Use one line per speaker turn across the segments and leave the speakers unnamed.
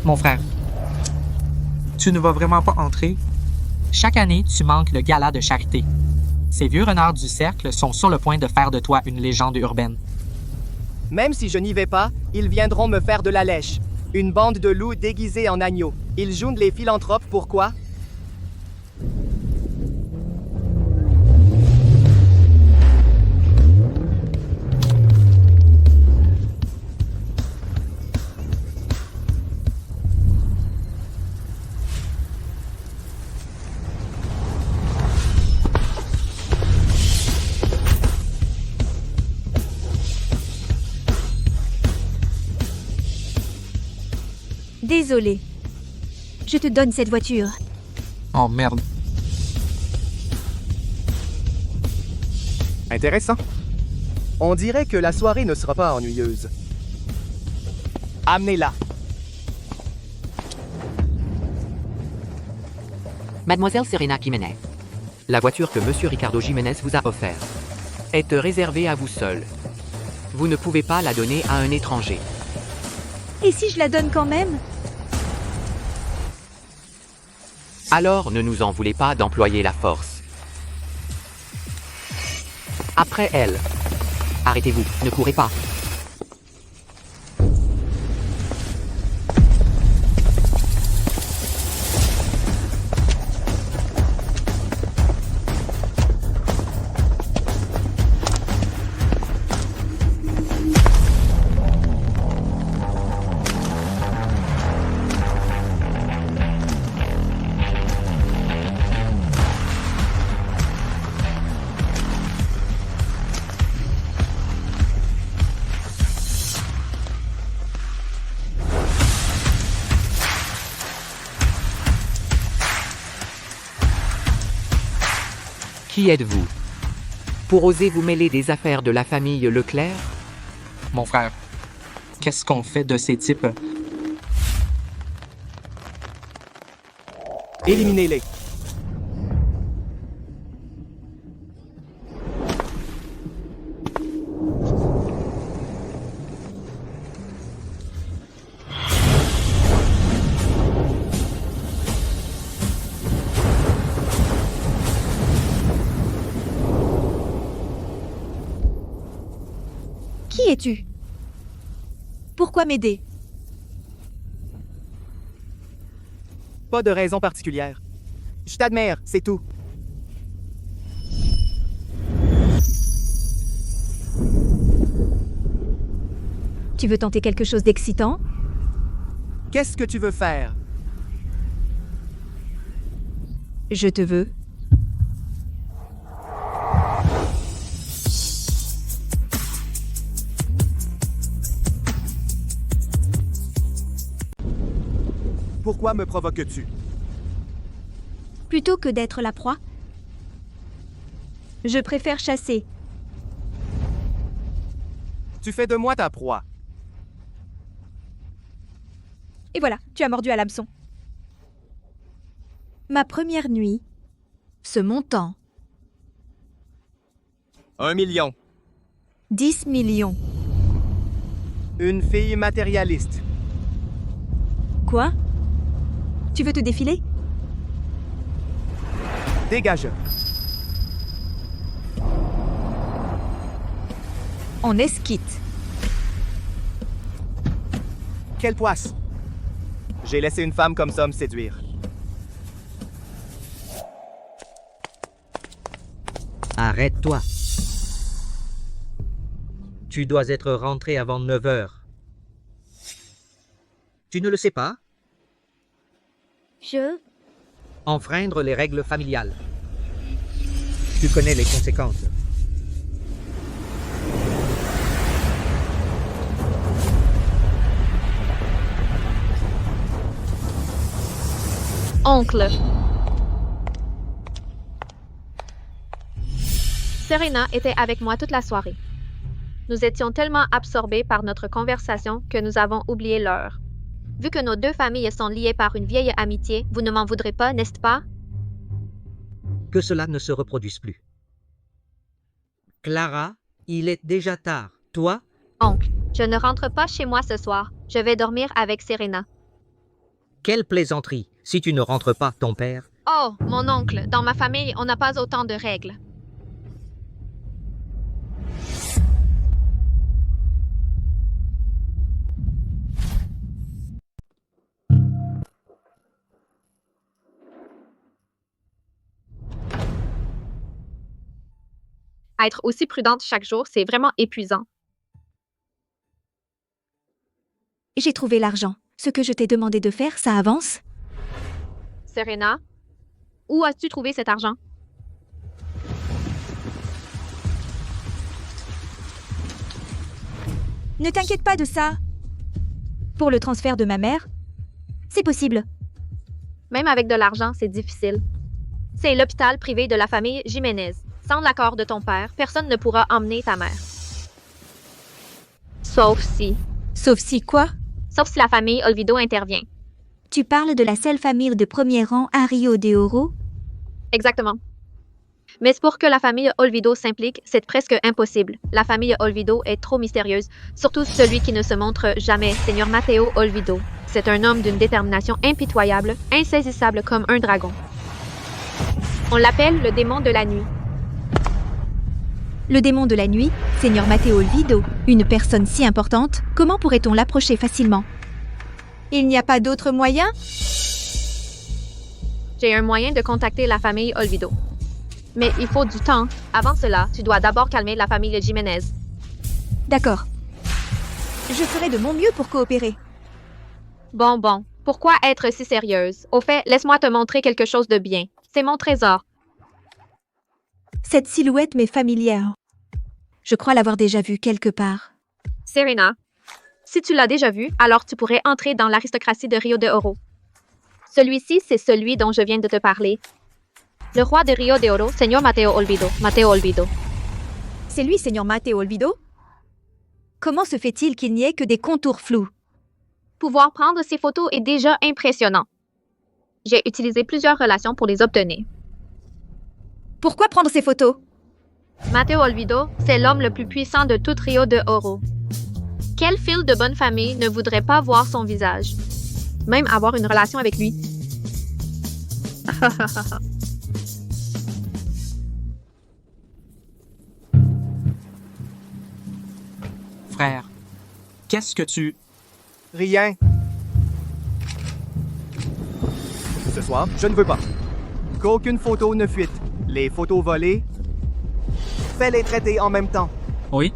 Mon frère, tu ne vas vraiment pas entrer? Chaque année, tu manques le gala de charité. Ces vieux renards du cercle sont sur le point de faire de toi une légende urbaine.
Même si je n'y vais pas, ils viendront me faire de la lèche. Une bande de loups déguisés en agneaux. Ils jouent les philanthropes, pourquoi?
Désolé. Je te donne cette voiture.
Oh merde.
Intéressant. On dirait que la soirée ne sera pas ennuyeuse. Amenez-la.
Mademoiselle Serena Jiménez, la voiture que Monsieur Ricardo Jiménez vous a offerte est réservée à vous seul. Vous ne pouvez pas la donner à un étranger.
Et si je la donne quand même?
Alors ne nous en voulez pas d'employer la force. Après elle. Arrêtez-vous, ne courez pas. Qui êtes-vous? Pour oser vous mêler des affaires de la famille Leclerc?
Mon frère, qu'est-ce qu'on fait de ces types?
Éliminez-les.
Qui es-tu? Pourquoi m'aider?
Pas de raison particulière. Je t'admire, c'est tout.
Tu veux tenter quelque chose d'excitant?
Qu'est-ce que tu veux faire?
Je te veux.
Pourquoi me provoques-tu?
Plutôt que d'être la proie, je préfère chasser.
Tu fais de moi ta proie.
Et voilà, tu as mordu à l'hameçon. Ma première nuit, ce montant,
1 million.
10 millions.
Une fille matérialiste.
Quoi? Tu veux te défiler?
Dégage.
On esquite.
Quelle poisse! J'ai laissé une femme comme ça me séduire.
Arrête-toi. Tu dois être rentré avant 9 heures. Tu ne le sais pas? Enfreindre les règles familiales. Tu connais les conséquences.
Oncle. Serena était avec moi toute la soirée. Nous étions tellement absorbés par notre conversation que nous avons oublié l'heure. Vu que nos deux familles sont liées par une vieille amitié, vous ne m'en voudrez pas, n'est-ce pas?
Que cela ne se reproduise plus. Clara, il est déjà tard. Toi,
Oncle, je ne rentre pas chez moi ce soir. Je vais dormir avec Serena.
Quelle plaisanterie! Si tu ne rentres pas, ton père...
Oh, mon oncle, dans ma famille, on n'a pas autant de règles. Être aussi prudente chaque jour, c'est vraiment épuisant.
J'ai trouvé l'argent. Ce que je t'ai demandé de faire, ça avance?
Serena, où as-tu trouvé cet argent?
Ne t'inquiète pas de ça. Pour le transfert de ma mère, c'est possible.
Même avec de l'argent, c'est difficile. C'est l'hôpital privé de la famille Jiménez. Sans l'accord de ton père, personne ne pourra emmener ta mère. Sauf si
Sauf si quoi?
la famille Olvido intervient.
Tu parles de la seule famille de premier rang à Rio de Oro?
Exactement. Mais c'est pour que la famille Olvido s'implique, c'est presque impossible. La famille Olvido est trop mystérieuse, surtout celui qui ne se montre jamais, Seigneur Matteo Olvido. C'est un homme d'une détermination impitoyable, insaisissable comme un dragon. On l'appelle le démon de la nuit.
Le démon de la nuit, Seigneur Matteo Olvido, une personne si importante, comment pourrait-on l'approcher facilement? Il n'y a pas d'autre moyen?
J'ai un moyen de contacter la famille Olvido. Mais il faut du temps. Avant cela, tu dois d'abord calmer la famille Jiménez.
D'accord. Je ferai de mon mieux pour coopérer.
Bon. Pourquoi être si sérieuse? Au fait, laisse-moi te montrer quelque chose de bien. C'est mon trésor.
Cette silhouette m'est familière. Je crois l'avoir déjà vue quelque part.
Serena, si tu l'as déjà vu, alors tu pourrais entrer dans l'aristocratie de Rio de Oro. Celui-ci, c'est celui dont je viens de te parler. Le roi de Rio de Oro, Seigneur Matteo Olvido. Matteo Olvido.
C'est lui, Seigneur Matteo Olvido? Comment se fait-il qu'il n'y ait que des contours flous?
Pouvoir prendre ces photos est déjà impressionnant. J'ai utilisé plusieurs relations pour les obtenir.
Pourquoi prendre ces photos?
Matteo Olvido, c'est l'homme le plus puissant de tout Rio de Oro. Quelle fille de bonne famille ne voudrait pas voir son visage? Même avoir une relation avec lui.
Frère, qu'est-ce que tu...
Rien. Ce soir, je ne veux pas. Qu'aucune photo ne fuite. Les photos volées, fais-les traiter en même temps.
Oui?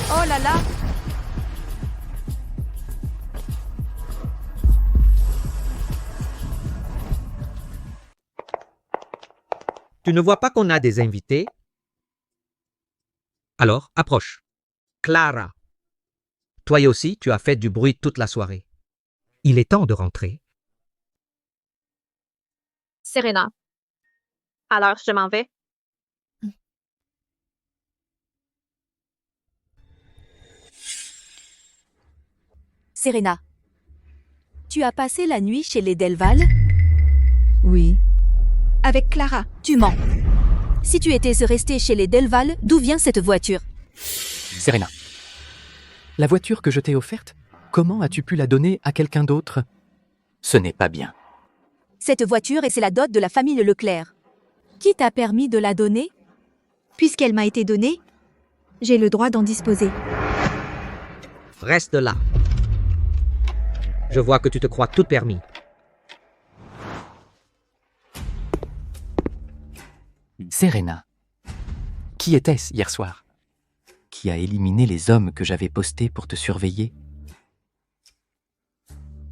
Oh là là!
Tu ne vois pas qu'on a des invités? Alors, approche. Clara. Toi aussi, tu as fait du bruit toute la soirée. Il est temps de rentrer.
Serena. Alors, je m'en vais.
Serena. Tu as passé la nuit chez les Delval? Oui. Avec Clara, tu mens. Si tu étais resté chez les Delval, d'où vient cette voiture?
Serena. La voiture que je t'ai offerte, comment as-tu pu la donner à quelqu'un d'autre? Ce n'est pas bien.
Cette voiture, c'est la dot de la famille Leclerc. Qui t'a permis de la donner? Puisqu'elle m'a été donnée, j'ai le droit d'en disposer.
Reste là. Je vois que tu te crois tout permis.
Serena. Qui était-ce hier soir? Qui a éliminé les hommes que j'avais postés pour te surveiller?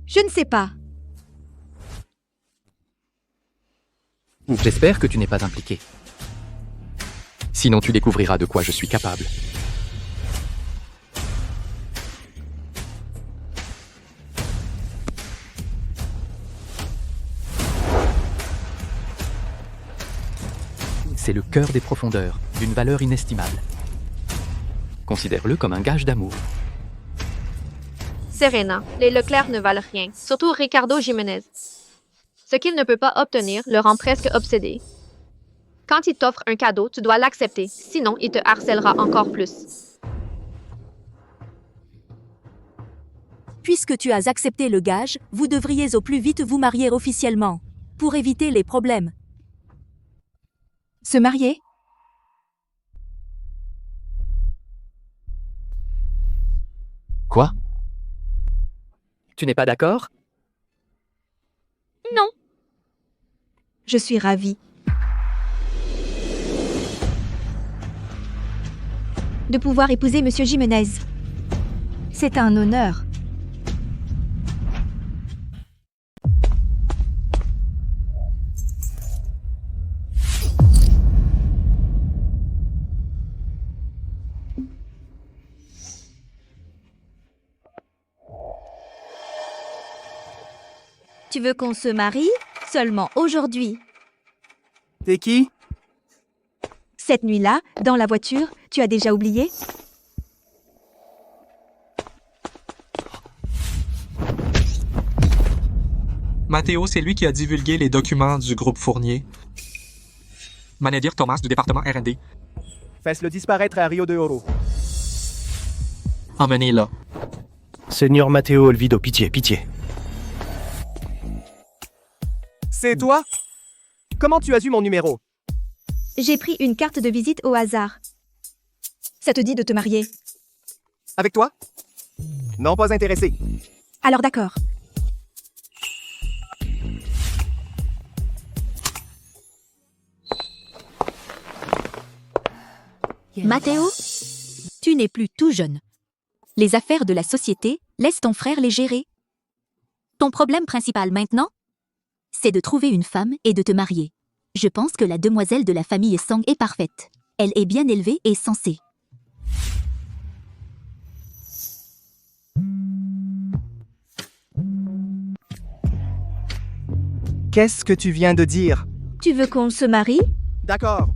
Je ne sais pas.
J'espère que tu n'es pas impliqué. Sinon tu découvriras de quoi je suis capable. C'est le cœur des profondeurs, d'une valeur inestimable. Considère-le comme un gage d'amour.
Serena, les Leclerc ne valent rien, surtout Ricardo Jiménez. Ce qu'il ne peut pas obtenir le rend presque obsédé. Quand il t'offre un cadeau, tu dois l'accepter, sinon il te harcèlera encore plus.
Puisque tu as accepté le gage, vous devriez au plus vite vous marier officiellement, pour éviter les problèmes. Se marier?
Quoi? Tu n'es pas d'accord?
Non. Je suis ravie. De pouvoir épouser Monsieur Jiménez. C'est un honneur. Tu veux qu'on se marie? Seulement aujourd'hui.
T'es qui?
Cette nuit-là, dans la voiture, tu as déjà oublié?
Mathéo, c'est lui qui a divulgué les documents du groupe Fournier. Manadir Thomas du département R&D.
Fais-le disparaître à Rio de Oro.
Emmenez-la.
Seigneur Matteo Olvido, pitié, pitié.
C'est toi? Comment tu as eu mon numéro?
J'ai pris une carte de visite au hasard. Ça te dit de te marier?
Avec toi? Non, pas intéressé.
Alors d'accord. Mathéo, tu n'es plus tout jeune. Les affaires de la société, laisse ton frère les gérer. Ton problème principal maintenant, c'est de trouver une femme et de te marier. Je pense que la demoiselle de la famille Song est parfaite. Elle est bien élevée et sensée.
Qu'est-ce que tu viens de dire?
Tu veux qu'on se marie?
D'accord.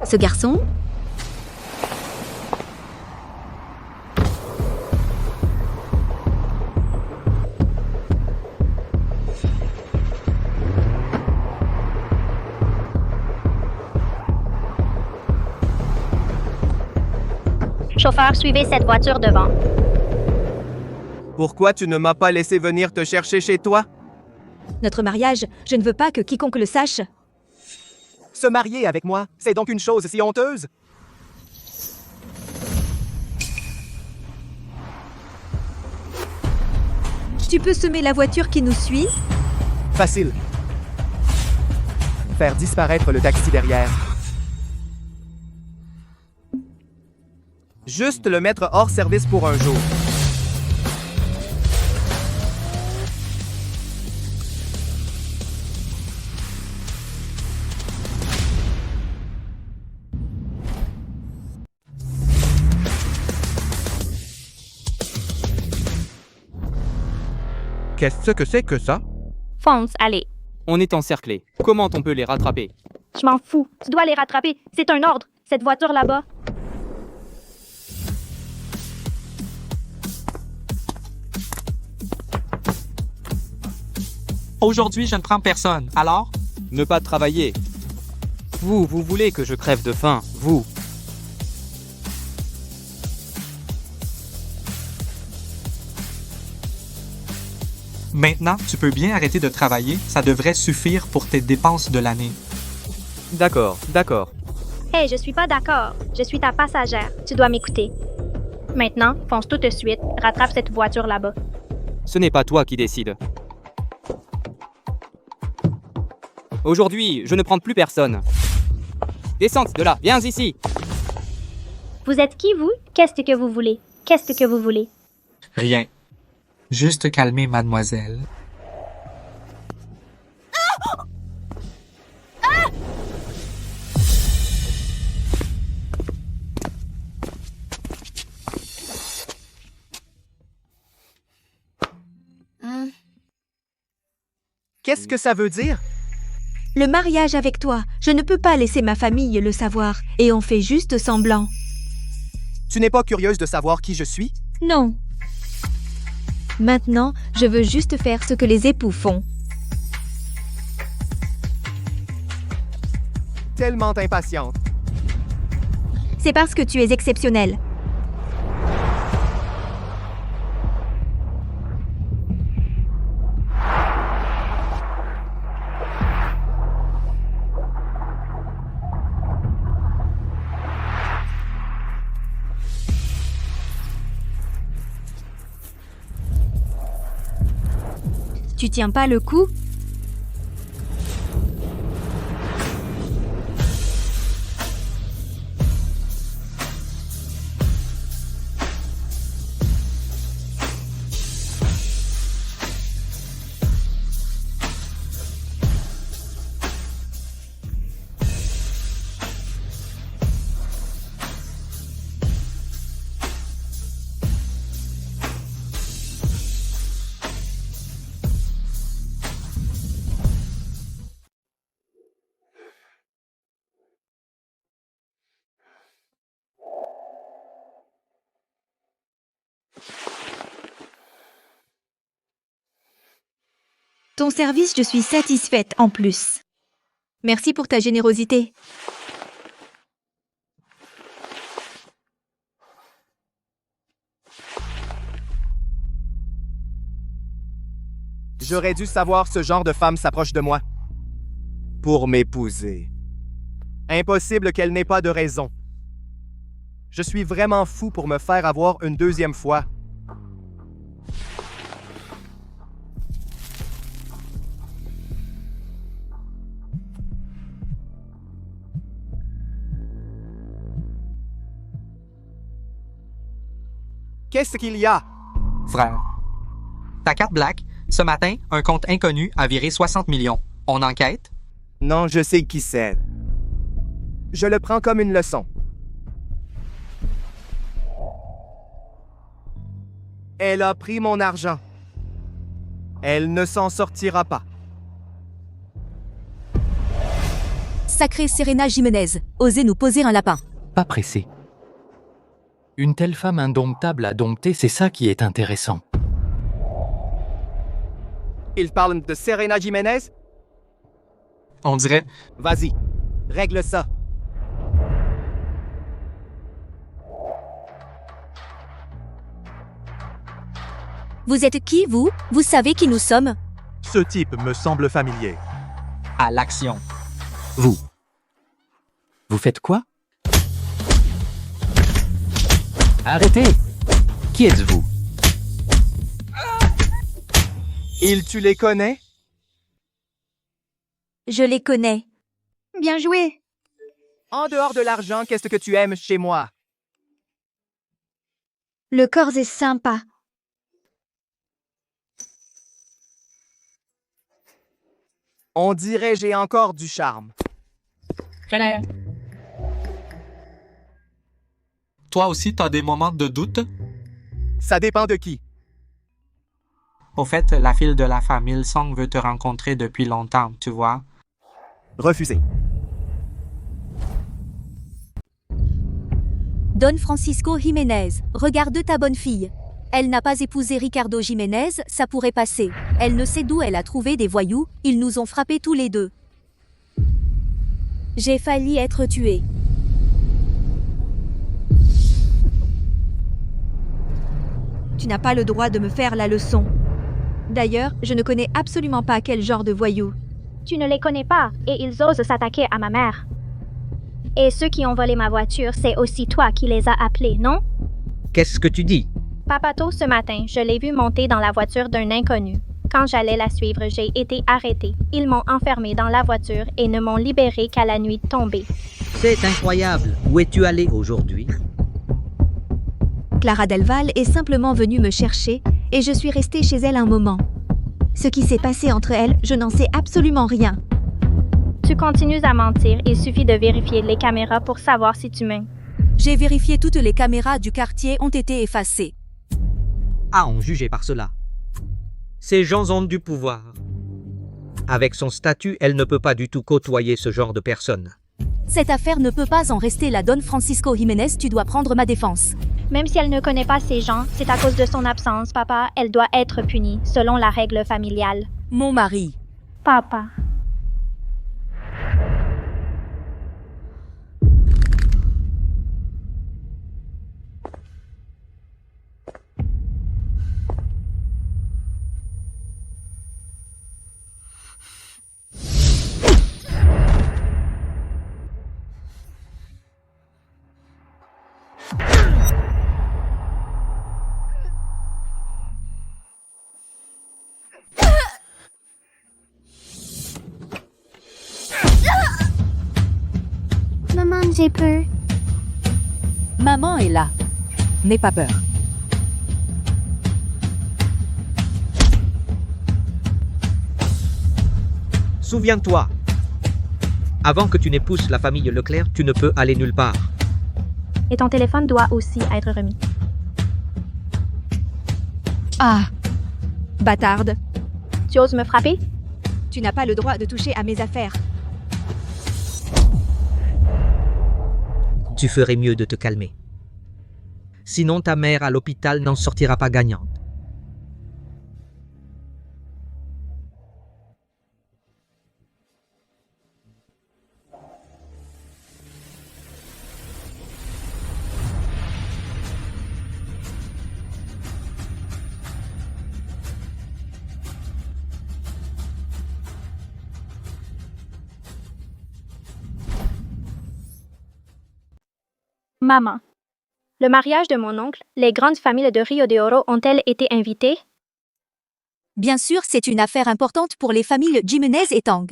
Ce garçon?
Chauffeur, suivez cette voiture devant.
Pourquoi tu ne m'as pas laissé venir te chercher chez toi?
Notre mariage, je ne veux pas que quiconque le sache.
Se marier avec moi, c'est donc une chose si honteuse?
Tu peux semer la voiture qui nous suit?
Facile. Faire disparaître le taxi derrière. Juste le mettre hors service pour un jour.
Qu'est-ce que c'est que ça?
Fonce, allez.
On est encerclés. Comment on peut les rattraper?
Je m'en fous. Tu dois les rattraper. C'est un ordre. Cette voiture là-bas.
Aujourd'hui, je ne prends personne. Alors?
Ne pas travailler. Vous voulez que je crève de faim, vous.
Maintenant, tu peux bien arrêter de travailler. Ça devrait suffire pour tes dépenses de l'année.
D'accord, d'accord.
Hey, je suis pas d'accord. Je suis ta passagère. Tu dois m'écouter. Maintenant, fonce tout de suite. Rattrape cette voiture là-bas.
Ce n'est pas toi qui décides. Aujourd'hui, je ne prends plus personne. Descente de là, viens ici.
Vous êtes qui, vous? Qu'est-ce que vous voulez? Qu'est-ce que vous voulez?
Rien. Juste calmer mademoiselle.
Qu'est-ce que ça veut dire?
Le mariage avec toi, je ne peux pas laisser ma famille le savoir, et on fait juste semblant.
Tu n'es pas curieuse de savoir qui je suis?
Non. Maintenant, je veux juste faire ce que les époux font.
tellement impatiente.
C'est parce que tu es exceptionnel. Tu tiens pas le coup? Ton service, je suis satisfaite en plus. Merci pour ta générosité.
J'aurais dû savoir ce genre de femme s'approche de moi. Pour m'épouser. Impossible qu'elle n'ait pas de raison. Je suis vraiment fou pour me faire avoir une deuxième fois. Qu'est-ce qu'il y a?
Frère. Ta carte Black, ce matin, un compte inconnu a viré 60 millions. On enquête?
Non, je sais qui c'est. Je le prends comme une leçon. Elle a pris mon argent. Elle ne s'en sortira pas.
Sacrée Serena Jiménez, osez nous poser un lapin.
Pas pressé. Une telle femme indomptable à dompter, c'est ça qui est intéressant.
Il parle de Serena Jiménez?
On dirait.
Vas-y, règle ça.
Vous êtes qui, vous? Vous savez qui nous sommes?
Ce type me semble familier.
À l'action.
Vous. Vous faites quoi? Arrêtez! Qui êtes-vous?
Tu les connais?
Je les connais.
Bien joué.
En dehors de l'argent, qu'est-ce que tu aimes chez moi?
Le corps est sympa.
On dirait j'ai encore du charme.
Toi aussi, t'as des moments de doute?
Ça dépend de qui.
Au fait, la fille de la famille Song veut te rencontrer depuis longtemps, tu vois.
Refusé.
Don Francisco Jiménez, regarde ta bonne fille. Elle n'a pas épousé Ricardo Jiménez, ça pourrait passer. Elle ne sait d'où elle a trouvé des voyous, ils nous ont frappés tous les deux. J'ai failli être tuée. Tu n'as pas le droit de me faire la leçon. D'ailleurs, je ne connais absolument pas quel genre de voyous.
Tu ne les connais pas et ils osent s'attaquer à ma mère. Et ceux qui ont volé ma voiture, c'est aussi toi qui les as appelés, non?
Qu'est-ce que tu dis?
Papato, ce matin, je l'ai vu monter dans la voiture d'un inconnu. Quand j'allais la suivre, j'ai été arrêtée. Ils m'ont enfermée dans la voiture et ne m'ont libérée qu'à la nuit tombée.
C'est incroyable. Où es-tu allé aujourd'hui?
Clara Delval est simplement venue me chercher et je suis restée chez elle un moment. Ce qui s'est passé entre elles, je n'en sais absolument rien.
Tu continues à mentir, il suffit de vérifier les caméras pour savoir si tu mens.
J'ai vérifié toutes les caméras du quartier ont été effacées.
À en juger par cela. Ces gens ont du pouvoir. Avec son statut, elle ne peut pas du tout côtoyer ce genre de personnes.
Cette affaire ne peut pas en rester là, Don Francisco Jiménez, tu dois prendre ma défense.
Même si elle ne connaît pas ces gens, c'est à cause de son absence, papa, elle doit être punie, selon la règle familiale.
Mon mari.
Papa. J'ai peur.
Maman est là. N'aie pas peur.
Souviens-toi, avant que tu n'épouses la famille Leclerc, tu ne peux aller nulle part.
Et ton téléphone doit aussi être remis.
Ah, bâtarde.
Tu oses me frapper?
Tu n'as pas le droit de toucher à mes affaires.
Tu ferais mieux de te calmer. Sinon, ta mère à l'hôpital n'en sortira pas gagnante.
Maman. Le mariage de mon oncle, les grandes familles de Rio de Oro ont-elles été invitées?
Bien sûr, c'est une affaire importante pour les familles Jiménez et Tang.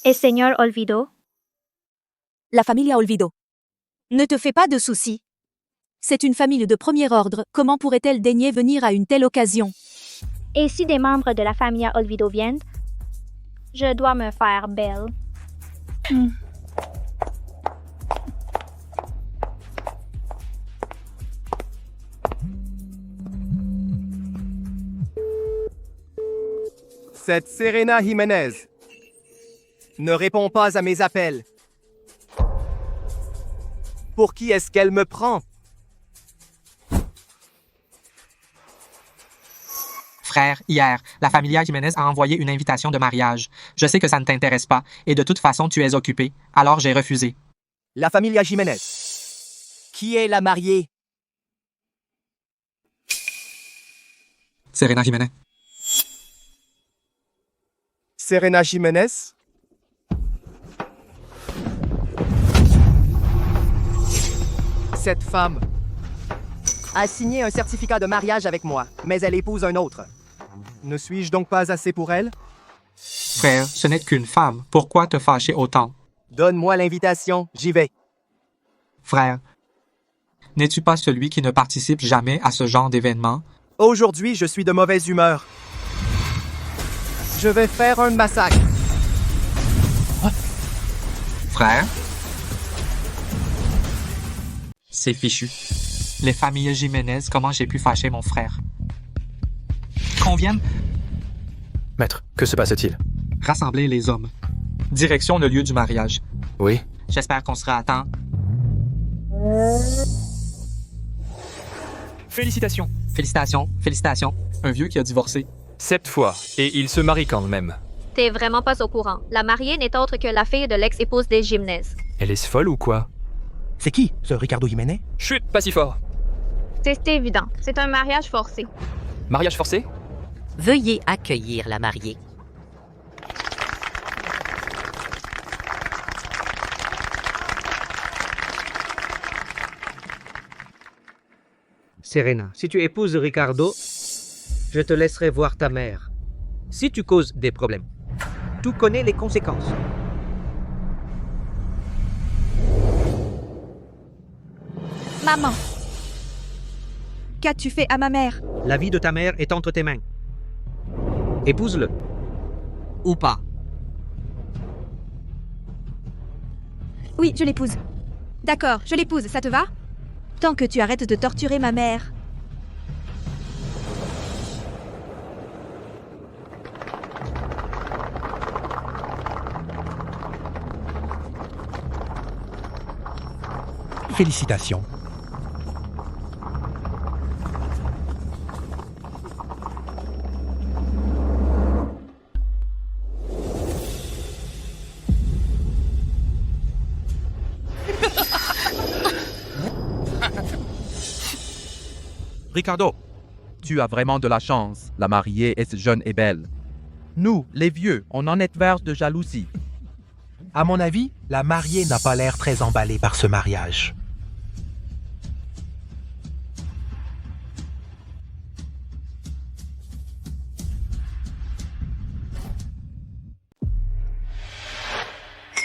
Et Señor Olvido?
La famille Olvido. Ne te fais pas de soucis. C'est une famille de premier ordre. Comment pourrait-elle daigner venir à une telle occasion?
Et si des membres de la famille Olvido viennent? Je dois me faire belle.
Cette Serena Jiménez ne répond pas à mes appels. Pour qui est-ce qu'elle me prend?
Frère, hier, la familia Jiménez a envoyé une invitation de mariage. Je sais que ça ne t'intéresse pas, et de toute façon, tu es occupé. Alors j'ai refusé.
La familia Jiménez. Qui est la mariée?
Serena Jiménez.
Serena Jiménez? Cette femme a signé un certificat de mariage avec moi, mais elle épouse un autre. Ne suis-je donc pas assez pour elle?
Frère, ce n'est qu'une femme. Pourquoi te fâcher autant?
Donne-moi l'invitation, j'y vais.
Frère, n'es-tu pas celui qui ne participe jamais à ce genre d'événement?
Aujourd'hui, je suis de mauvaise humeur. Je vais faire un massacre.
Frère? C'est fichu. Les familles Jiménez, comment j'ai pu fâcher mon frère? Qu'on vienne
Maître, que se passe-t-il?
rassembler les hommes. Direction le lieu du mariage.
Oui.
J'espère qu'on sera à temps.
Félicitations.
Félicitations, félicitations. Un vieux qui a divorcé.
7 fois, et il se marie quand même.
T'es vraiment pas au courant. La mariée n'est autre que la fille de l'ex-épouse des Jiménez.
Elle est folle ou quoi?
C'est qui, ce Ricardo Jiménez?
Chut, pas si fort.
C'est évident. C'est un mariage forcé.
Mariage forcé?
Veuillez accueillir la mariée.
Serena, si tu épouses Ricardo, je te laisserai voir ta mère. Si tu causes des problèmes, tu connais les conséquences.
Maman! Qu'as-tu fait à ma mère?
La vie de ta mère est entre tes mains. Épouse-le. Ou pas.
Oui, je l'épouse. D'accord, je l'épouse, ça te va? Tant que tu arrêtes de torturer ma mère.
Félicitations.
Ricardo, tu as vraiment de la chance. La mariée est jeune et belle. Nous, les vieux, on en est vers de jalousie.
À mon avis, la mariée n'a pas l'air très emballée par ce mariage.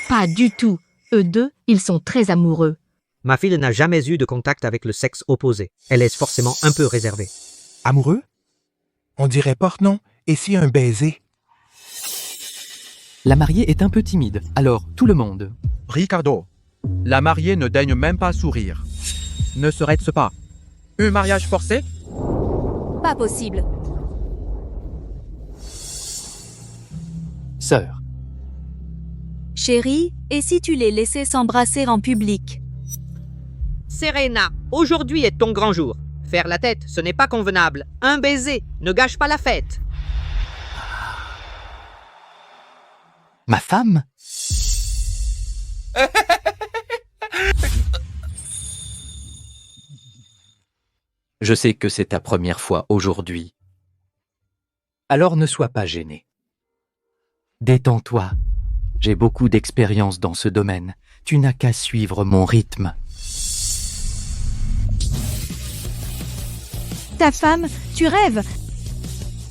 Pas du tout. Eux deux, ils sont très amoureux.
Ma fille n'a jamais eu de contact avec le sexe opposé. Elle est forcément un peu réservée.
Amoureux? On dirait porte, non? Et si un baiser?
La mariée est un peu timide, alors tout le monde.
Ricardo, la mariée ne daigne même pas sourire. Ne serait-ce pas un mariage forcé?
Pas possible.
Sœur,
Chérie, et si tu les laissais s'embrasser en public?
Serena, aujourd'hui est ton grand jour. Faire la tête, ce n'est pas convenable. Un baiser, ne gâche pas la fête.
ma femme?
Je sais que c'est ta première fois aujourd'hui.
Alors ne sois pas gêné. Détends-toi. J'ai beaucoup d'expérience dans ce domaine. Tu n'as qu'à suivre mon rythme.
Ta femme, tu rêves.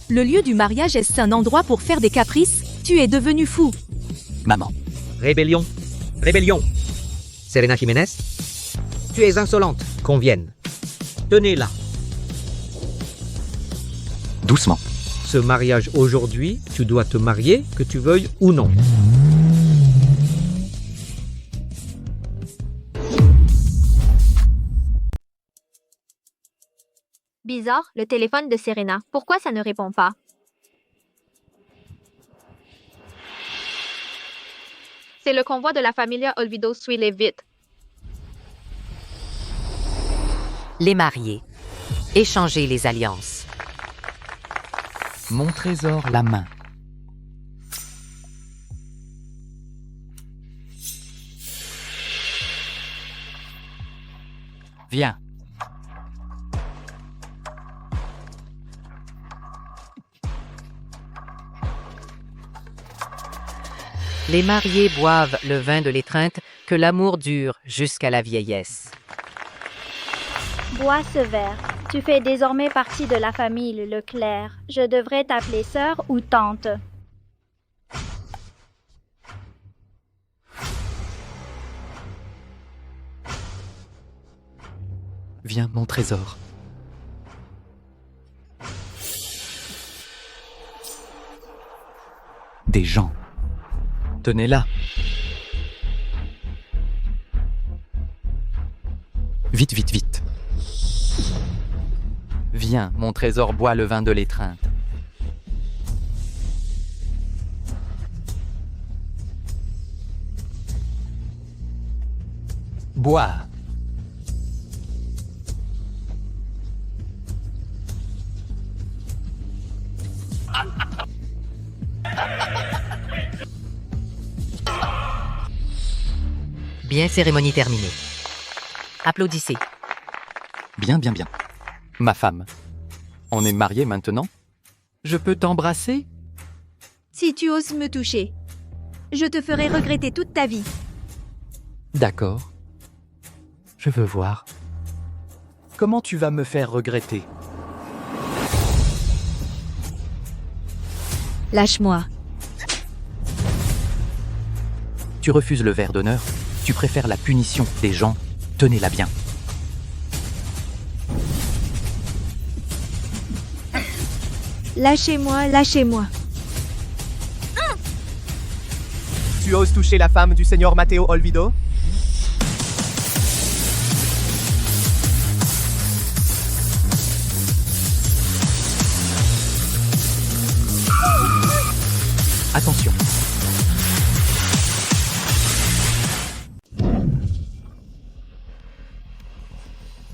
Le lieu du mariage est-ce un endroit pour faire des caprices? Tu es devenu fou.
Maman,
Rébellion. Rébellion. Serena Jiménez, tu es insolente. Qu'on vienne. Tenez-la.
doucement.
Ce mariage aujourd'hui, tu dois te marier, que tu veuilles ou non.
Bizarre, le téléphone de Serena. Pourquoi ça ne répond pas? C'est le convoi de la familia Olvido, suis-les vite.
Les mariés. Échanger les alliances.
Mon trésor, la main. Viens.
Les mariés boivent le vin de l'étreinte, que l'amour dure jusqu'à la vieillesse.
Bois ce verre. Tu fais désormais partie de la famille Leclerc. Je devrais t'appeler sœur ou tante.
Viens, mon trésor. Des gens. Tenez-la. Vite, vite, vite. Viens, mon trésor, bois le vin de l'étreinte. Bois.
Bien, cérémonie terminée. Applaudissez.
Bien, bien, bien. Ma femme. On est mariés maintenant? Je peux t'embrasser?
Si tu oses me toucher, je te ferai regretter toute ta vie.
D'accord. Je veux voir. Comment tu vas me faire regretter?
Lâche-moi.
Tu refuses le verre d'honneur? Tu préfères la punition des gens? Tenez-la bien.
Lâchez-moi, lâchez-moi.
Tu oses toucher la femme du Seigneur Matteo Olvido?
Attention.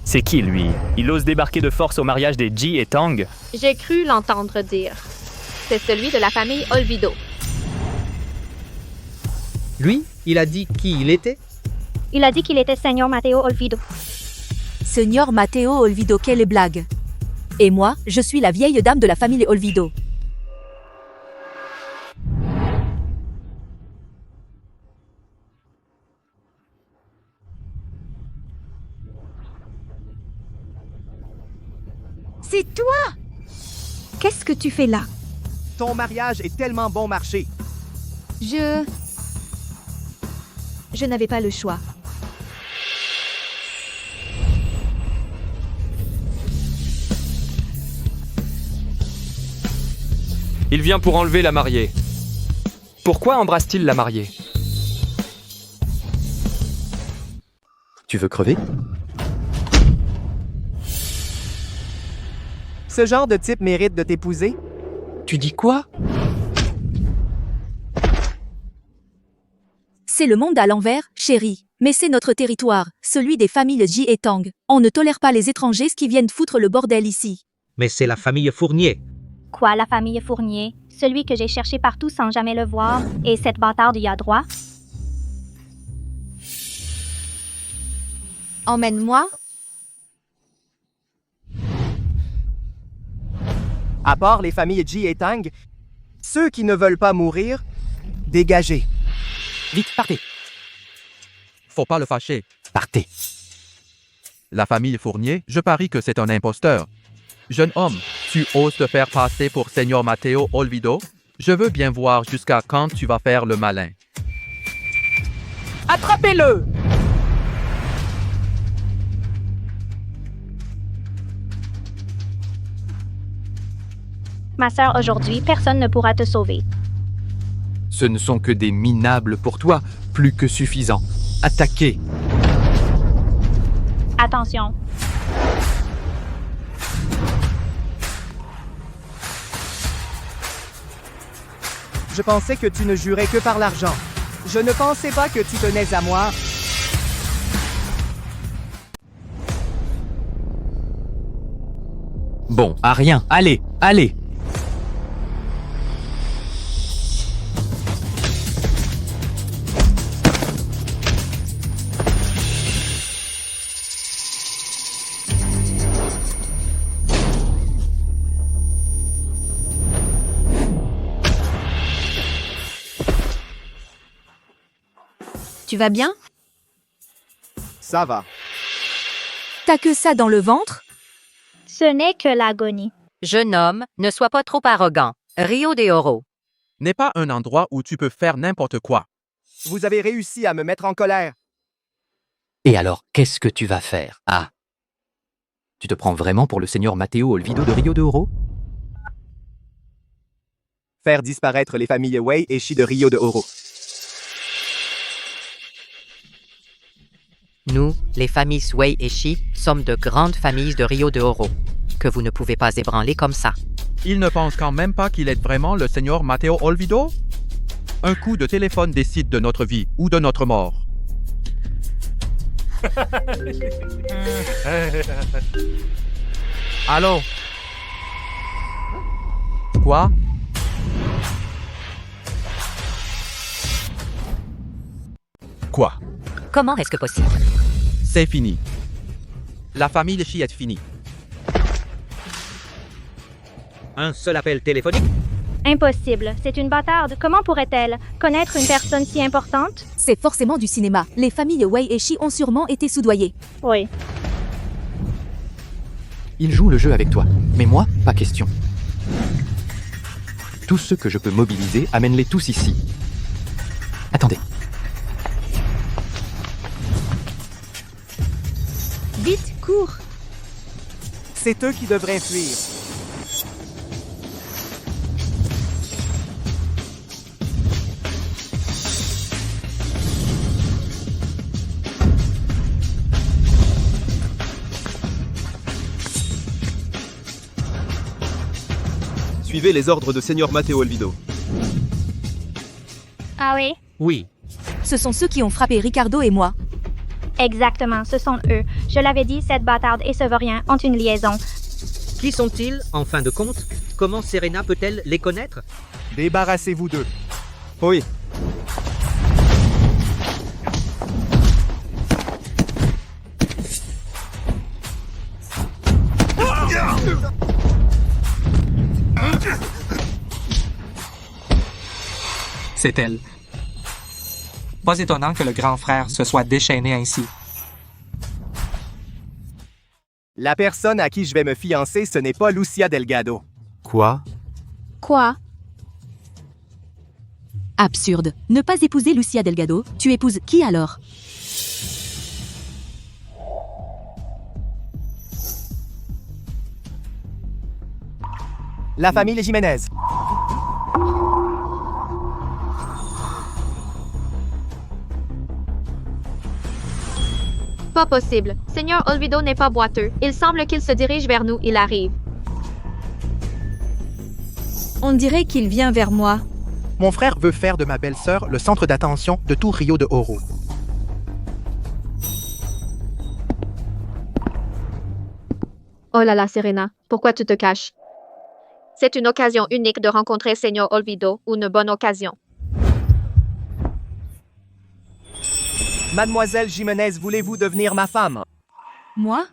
C'est qui, lui? Il ose débarquer de force au mariage des Ji et Tang?
J'ai cru l'entendre dire. C'est celui de la famille Olvido.
Lui, il a dit qui il était?
Il a dit qu'il était Seigneur Matteo Olvido.
Seigneur Matteo Olvido, quelle blague. Et moi, je suis la vieille dame de la famille Olvido. C'est toi! Qu'est-ce que tu fais là?
Ton mariage est tellement bon marché.
Je Je n'avais pas le choix.
Il vient pour enlever la mariée. Pourquoi embrasse-t-il la mariée?
Tu veux crever?
Ce genre de type mérite de t'épouser?
Tu dis quoi?
C'est le monde à l'envers, chérie. Mais c'est notre territoire, celui des familles Ji et Tang. On ne tolère pas les étrangers qui viennent foutre le bordel ici.
Mais c'est la famille Fournier.
Quoi, la famille Fournier? Celui que j'ai cherché partout sans jamais le voir? Et cette bâtarde y a droit?
Emmène-moi.
À part les familles Ji et Tang, ceux qui ne veulent pas mourir, dégagez.
Vite, partez.
Faut pas le fâcher.
Partez.
La famille Fournier, je parie que c'est un imposteur. Jeune homme, tu oses te faire passer pour Seigneur Matteo Olvido? Je veux bien voir jusqu'à quand tu vas faire le malin.
Attrapez-le!
Ma sœur, aujourd'hui, personne ne pourra te sauver.
Ce ne sont que des minables pour toi, plus que suffisants. Attaquez!
Attention.
Je pensais que tu ne jurais que par l'argent. Je ne pensais pas que tu tenais à moi.
Bon, à rien. Allez, allez!
Tu vas bien?
Ça va.
T'as que ça dans le ventre?
Ce n'est que l'agonie.
Jeune homme, ne sois pas trop arrogant. Rio de Oro.
N'est pas un endroit où tu peux faire n'importe quoi.
Vous avez réussi à me mettre en colère.
Et alors, qu'est-ce que tu vas faire? Ah. Tu te prends vraiment pour le seigneur Matteo Olvido de Rio de Oro?
Faire disparaître les familles Wei et Shi de Rio de Oro.
Nous, les familles Wei et Shi, sommes de grandes familles de Rio de Oro, que vous ne pouvez pas ébranler comme ça.
Il ne pense quand même pas qu'il est vraiment le seigneur Matteo Olvido? Un coup de téléphone décide de notre vie ou de notre mort. Allô? Quoi? Quoi?
Comment est-ce que possible?
C'est fini. La famille Shi est finie.
Un seul appel téléphonique?
Impossible. C'est une bâtarde. Comment pourrait-elle connaître une personne si importante?
C'est forcément du cinéma. Les familles Wei et Shi ont sûrement été soudoyées.
Oui.
Il joue le jeu avec toi, mais moi, pas question. Tous ceux que je peux mobiliser, amène-les tous ici. Attendez.
Vite, cours!
C'est eux qui devraient fuir.
Suivez les ordres de Seigneur Matteo Olvido.
Ah oui?
Oui.
Ce sont ceux qui ont frappé Ricardo et moi.
Exactement, ce sont eux. Je l'avais dit, cette bâtarde et ce vaurien ont une liaison.
Qui sont-ils, en fin de compte? Comment Serena peut-elle les connaître?
Débarrassez-vous d'eux.
Oui.
C'est elle. Pas étonnant que le grand frère se soit déchaîné ainsi.
La personne à qui je vais me fiancer, ce n'est pas Lucia Delgado.
Quoi?
Quoi? Absurde. Ne pas épouser Lucia Delgado, tu épouses qui alors?
La famille Jiménez.
Pas possible. Seigneur Olvido n'est pas boiteux. Il semble qu'il se dirige vers nous. Il arrive.
On dirait qu'il vient vers moi.
Mon frère veut faire de ma belle-sœur le centre d'attention de tout Rio de Oro.
Oh là là, Serena, pourquoi tu te caches? C'est une occasion unique de rencontrer Seigneur Olvido, ou une bonne occasion.
Mademoiselle Jiménez, voulez-vous devenir ma femme?
Moi?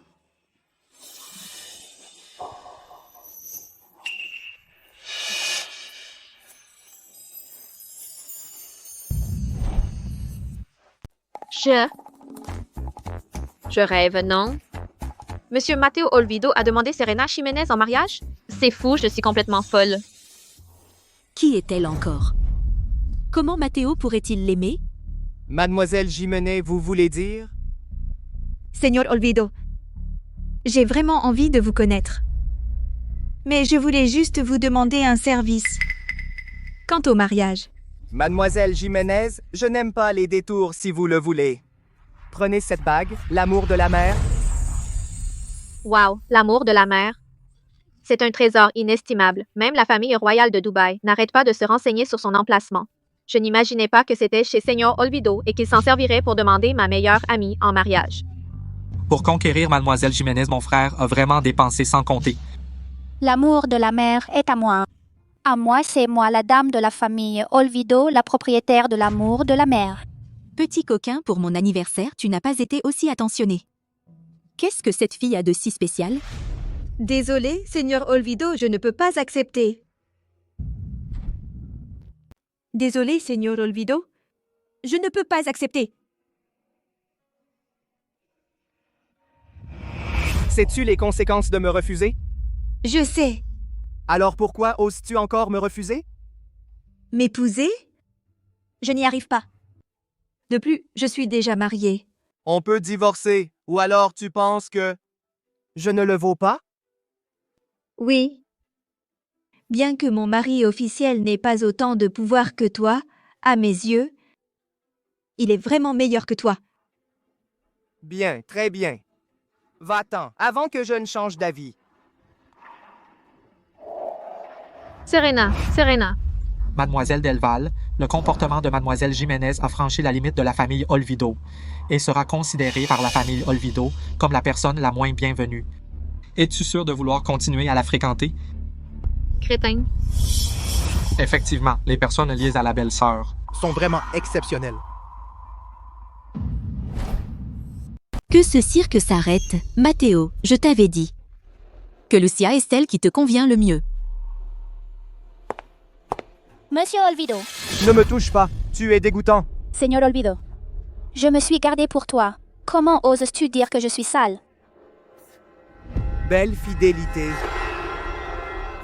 Je rêve, non? Monsieur Matteo Olvido a demandé Serena Jiménez en mariage? C'est fou, je suis complètement folle.
Qui est-elle encore? Comment Matteo pourrait-il l'aimer?
Mademoiselle Jiménez, vous voulez dire?
Seigneur Olvido, j'ai vraiment envie de vous connaître. Mais je voulais juste vous demander un service. Quant au mariage.
Mademoiselle Jiménez, je n'aime pas les détours si vous le voulez. Prenez cette bague, l'amour de la mer.
Wow, l'amour de la mer. C'est un trésor inestimable. Même la famille royale de Dubaï n'arrête pas de se renseigner sur son emplacement. Je n'imaginais pas que c'était chez Seigneur Olvido et qu'il s'en servirait pour demander ma meilleure amie en mariage.
Pour conquérir Mademoiselle Jiménez, mon frère a vraiment dépensé sans compter.
L'amour de la mère est à moi. À moi, c'est moi, la dame de la famille Olvido, la propriétaire de l'amour de la mère.
Petit coquin, pour mon anniversaire, tu n'as pas été aussi attentionné. Qu'est-ce que cette fille a de si spécial?
Désolé, Seigneur Olvido, je ne peux pas accepter. Désolé, Seigneur Olvido, je ne peux pas accepter.
Sais-tu les conséquences de me refuser?
Je sais.
Alors pourquoi oses-tu encore me refuser?
M'épouser? Je n'y arrive pas. De plus, je suis déjà mariée.
On peut divorcer, ou alors tu penses que je ne le vaux pas?
Oui. Bien que mon mari officiel n'ait pas autant de pouvoir que toi, à mes yeux, il est vraiment meilleur que toi.
Bien, très bien. Va-t'en, avant que je ne change d'avis.
Serena, Serena.
Mademoiselle Delval, le comportement de Mademoiselle Jiménez a franchi la limite de la famille Olvido et sera considéré par la famille Olvido comme la personne la moins bienvenue. Es-tu sûr de vouloir continuer à la fréquenter?
Crétin.
Effectivement, les personnes liées à la belle-sœur
sont vraiment exceptionnelles.
Que ce cirque s'arrête. Matteo, je t'avais dit que Lucia est celle qui te convient le mieux.
Monsieur Olvido.
Ne me touche pas, tu es dégoûtant.
Seigneur Olvido. Je me suis gardé pour toi. Comment oses-tu dire que je suis sale?
Belle fidélité.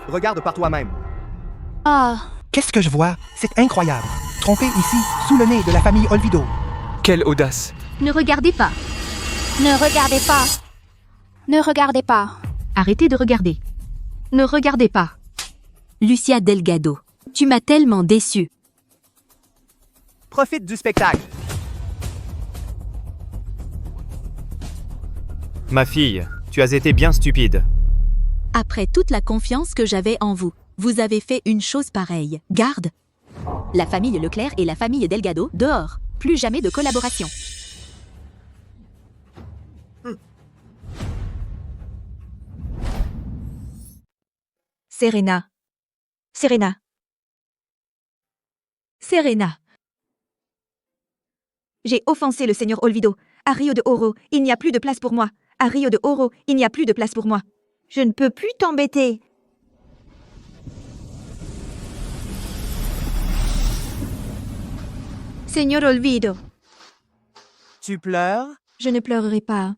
Regarde par toi-même.
Ah.
Qu'est-ce que je vois? C'est incroyable. Trompé ici, sous le nez de la famille Olvido.
Quelle audace!
Ne regardez pas.
Ne regardez pas. Ne regardez pas.
Arrêtez de regarder. Ne regardez pas. Lucia Delgado, tu m'as tellement déçue.
Profite du spectacle.
Ma fille, tu as été bien stupide.
Après toute la confiance que j'avais en vous, vous avez fait une chose pareille. Garde. La famille Leclerc et la famille Delgado, dehors. Plus jamais de collaboration.
Serena. Serena. Serena. J'ai offensé le Seigneur Olvido. À Rio de Oro, il n'y a plus de place pour moi. À Rio de Oro, il n'y a plus de place pour moi. Je ne peux plus t'embêter. Seigneur Olvido.
Tu pleures?
Je ne pleurerai pas.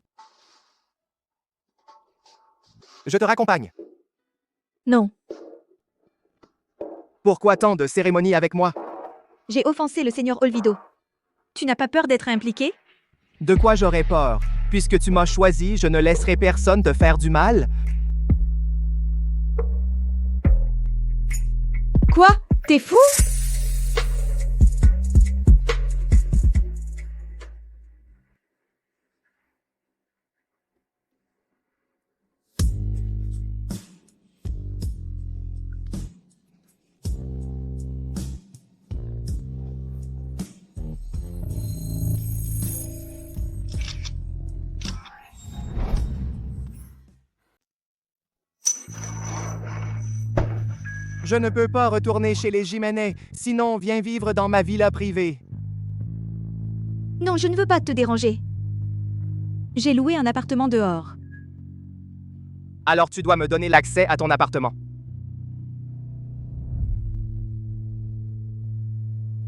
Je te raccompagne.
Non.
Pourquoi tant de cérémonies avec moi?
J'ai offensé le Seigneur Olvido. Tu n'as pas peur d'être impliqué?
De quoi j'aurais peur? Puisque tu m'as choisi, je ne laisserai personne te faire du mal.
Quoi? T'es fou?
Je ne peux pas retourner chez les Jiménez, sinon viens vivre dans ma villa privée.
Non, je ne veux pas te déranger. J'ai loué un appartement dehors.
Alors tu dois me donner l'accès à ton appartement.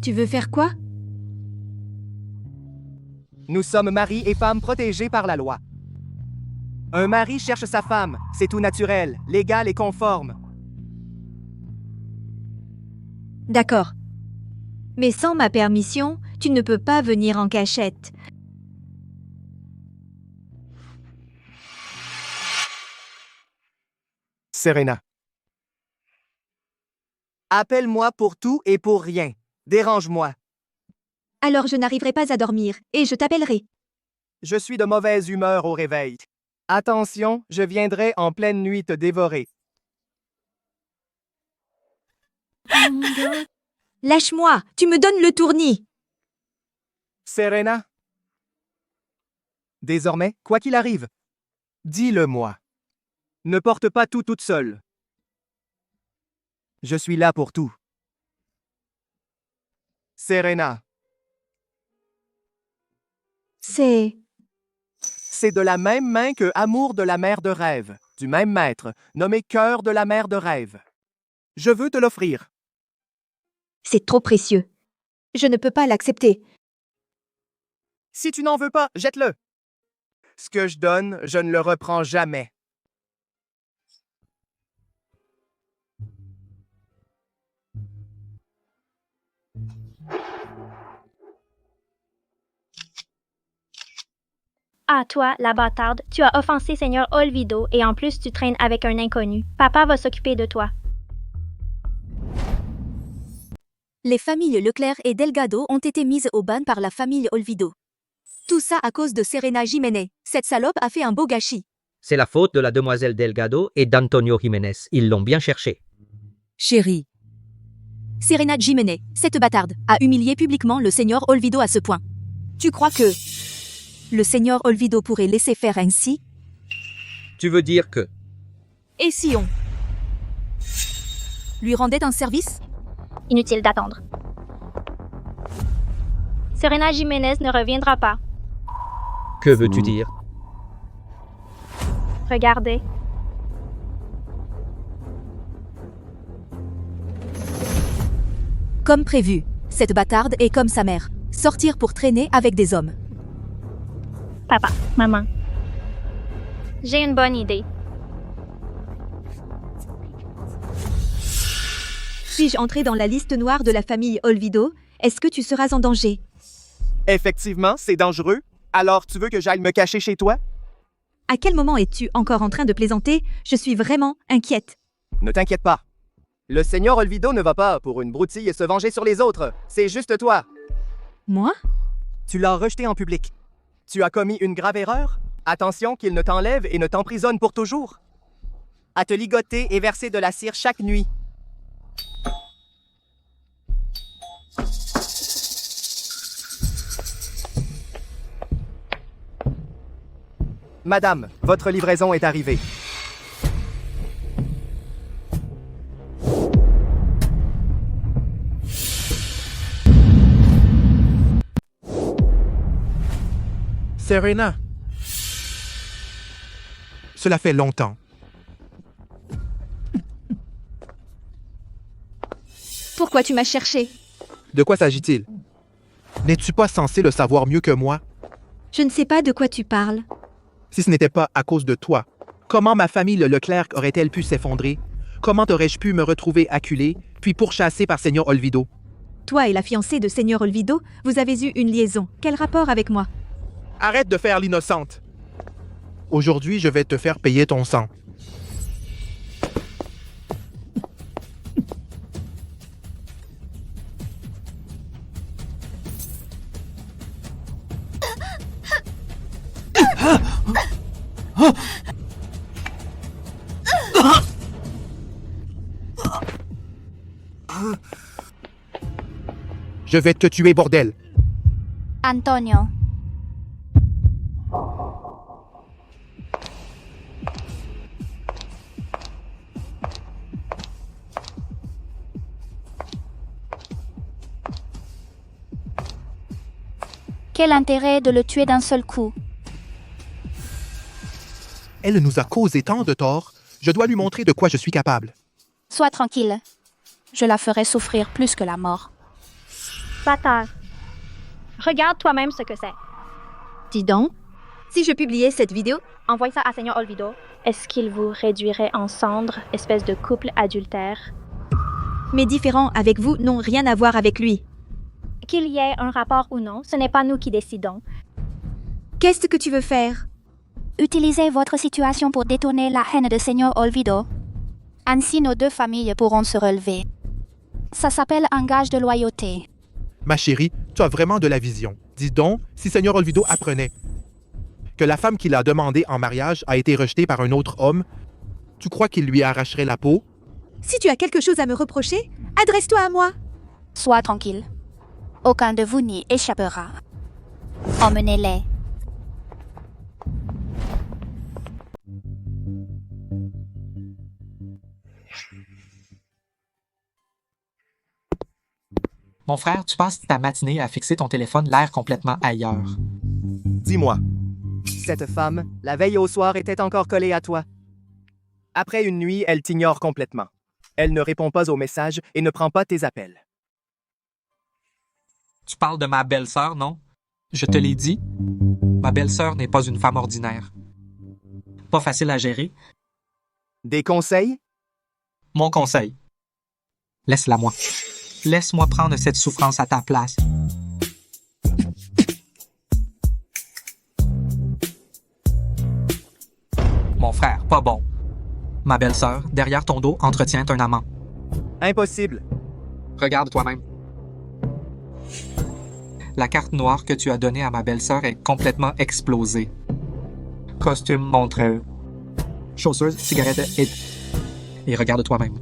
Tu veux faire quoi?
Nous sommes mari et femme protégés par la loi. Un mari cherche sa femme, c'est tout naturel, légal et conforme.
D'accord. Mais sans ma permission, tu ne peux pas venir en cachette.
Serena. Appelle-moi pour tout et pour rien. Dérange-moi.
Alors je n'arriverai pas à dormir, et je t'appellerai.
Je suis de mauvaise humeur au réveil. Attention, je viendrai en pleine nuit te dévorer.
Lâche-moi, tu me donnes le tournis.
Serena. Désormais, quoi qu'il arrive, dis-le-moi. Ne porte pas tout toute seule. Je suis là pour tout. Serena. C'est de la même main que Amour de la mère de rêve, du même maître, nommé Cœur de la mère de rêve. Je veux te l'offrir.
C'est trop précieux. Je ne peux pas l'accepter.
Si tu n'en veux pas, jette-le. Ce que je donne, je ne le reprends jamais.
Ah, toi, la bâtarde, tu as offensé Seigneur Olvido et en plus tu traînes avec un inconnu. Papa va s'occuper de toi.
Les familles Leclerc et Delgado ont été mises au ban par la famille Olvido. Tout ça à cause de Serena Jiménez. Cette salope a fait un beau gâchis.
C'est la faute de la demoiselle Delgado et d'Antonio Jiménez. Ils l'ont bien cherché.
Chérie. Serena Jiménez, cette bâtarde, a humilié publiquement le Seigneur Olvido à ce point. Tu crois que le Seigneur Olvido pourrait laisser faire ainsi?
Tu veux dire que...
Et si on lui rendait un service?
Inutile d'attendre. Serena Jiménez ne reviendra pas.
Que veux-tu dire?
Regardez.
Comme prévu, cette bâtarde est comme sa mère. Sortir pour traîner avec des hommes.
Papa, maman. J'ai une bonne idée.
Puis-je entrer dans la liste noire de la famille Olvido? Est-ce que tu seras en danger?
Effectivement, c'est dangereux. Alors, tu veux que j'aille me cacher chez toi?
À quel moment es-tu encore en train de plaisanter? Je suis vraiment inquiète.
Ne t'inquiète pas. Le Seigneur Olvido ne va pas pour une broutille se venger sur les autres. C'est juste toi.
Moi?
Tu l'as rejeté en public. Tu as commis une grave erreur? Attention qu'il ne t'enlève et ne t'emprisonne pour toujours. À te ligoter et verser de la cire chaque nuit. Madame, votre livraison est arrivée.
Serena. Cela fait longtemps.
Pourquoi tu m'as cherché?
De quoi s'agit-il? N'es-tu pas censé le savoir mieux que moi?
Je ne sais pas de quoi tu parles.
Si ce n'était pas à cause de toi, comment ma famille le Leclerc aurait-elle pu s'effondrer? Comment aurais-je pu me retrouver acculé, puis pourchassé par Seigneur Olvido?
Toi et la fiancée de Seigneur Olvido, vous avez eu une liaison. Quel rapport avec moi?
Arrête de faire l'innocente. Aujourd'hui, je vais te faire payer ton sang. Je vais te tuer, bordel.
Antonio. Quel intérêt de le tuer d'un seul coup?
Elle nous a causé tant de tort. Je dois lui montrer de quoi je suis capable.
Sois tranquille. Je la ferai souffrir plus que la mort. Bâtard. Regarde toi-même ce que c'est.
Dis donc, si je publiais cette vidéo,
Envoie ça à Seigneur Olvido. Est-ce qu'il vous réduirait en cendres, espèce de couple adultère?
Mes différends avec vous n'ont rien à voir avec lui.
Qu'il y ait un rapport ou non, ce n'est pas nous qui décidons.
Qu'est-ce que tu veux faire?
Utilisez votre situation pour détourner la haine de Seigneur Olvido. Ainsi, nos deux familles pourront se relever. Ça s'appelle un gage de loyauté.
Ma chérie, tu as vraiment de la vision. Dis donc, si Seigneur Olvido apprenait que la femme qu'il a demandée en mariage a été rejetée par un autre homme, tu crois qu'il lui arracherait la peau?
Si tu as quelque chose à me reprocher, adresse-toi à moi.
Sois tranquille. Aucun de vous n'y échappera. Emmenez-les.
Mon frère, tu passes ta matinée à fixer ton téléphone l'air complètement ailleurs.
Dis-moi, cette femme, la veille au soir, était encore collée à toi. Après une nuit, elle t'ignore complètement. Elle ne répond pas aux messages et ne prend pas tes appels.
Tu parles de ma belle-sœur, non? Je te l'ai dit, ma belle-sœur n'est pas une femme ordinaire. Pas facile à gérer.
Des conseils?
Mon conseil. Laisse-la moi. Laisse-moi prendre cette souffrance à ta place. Mon frère, pas bon. Ma belle-sœur, derrière ton dos, entretient un amant.
Impossible.
Regarde toi-même. La carte noire que tu as donnée à ma belle-sœur est complètement explosée. Costume, montre, chaussures, cigarettes et regarde toi-même.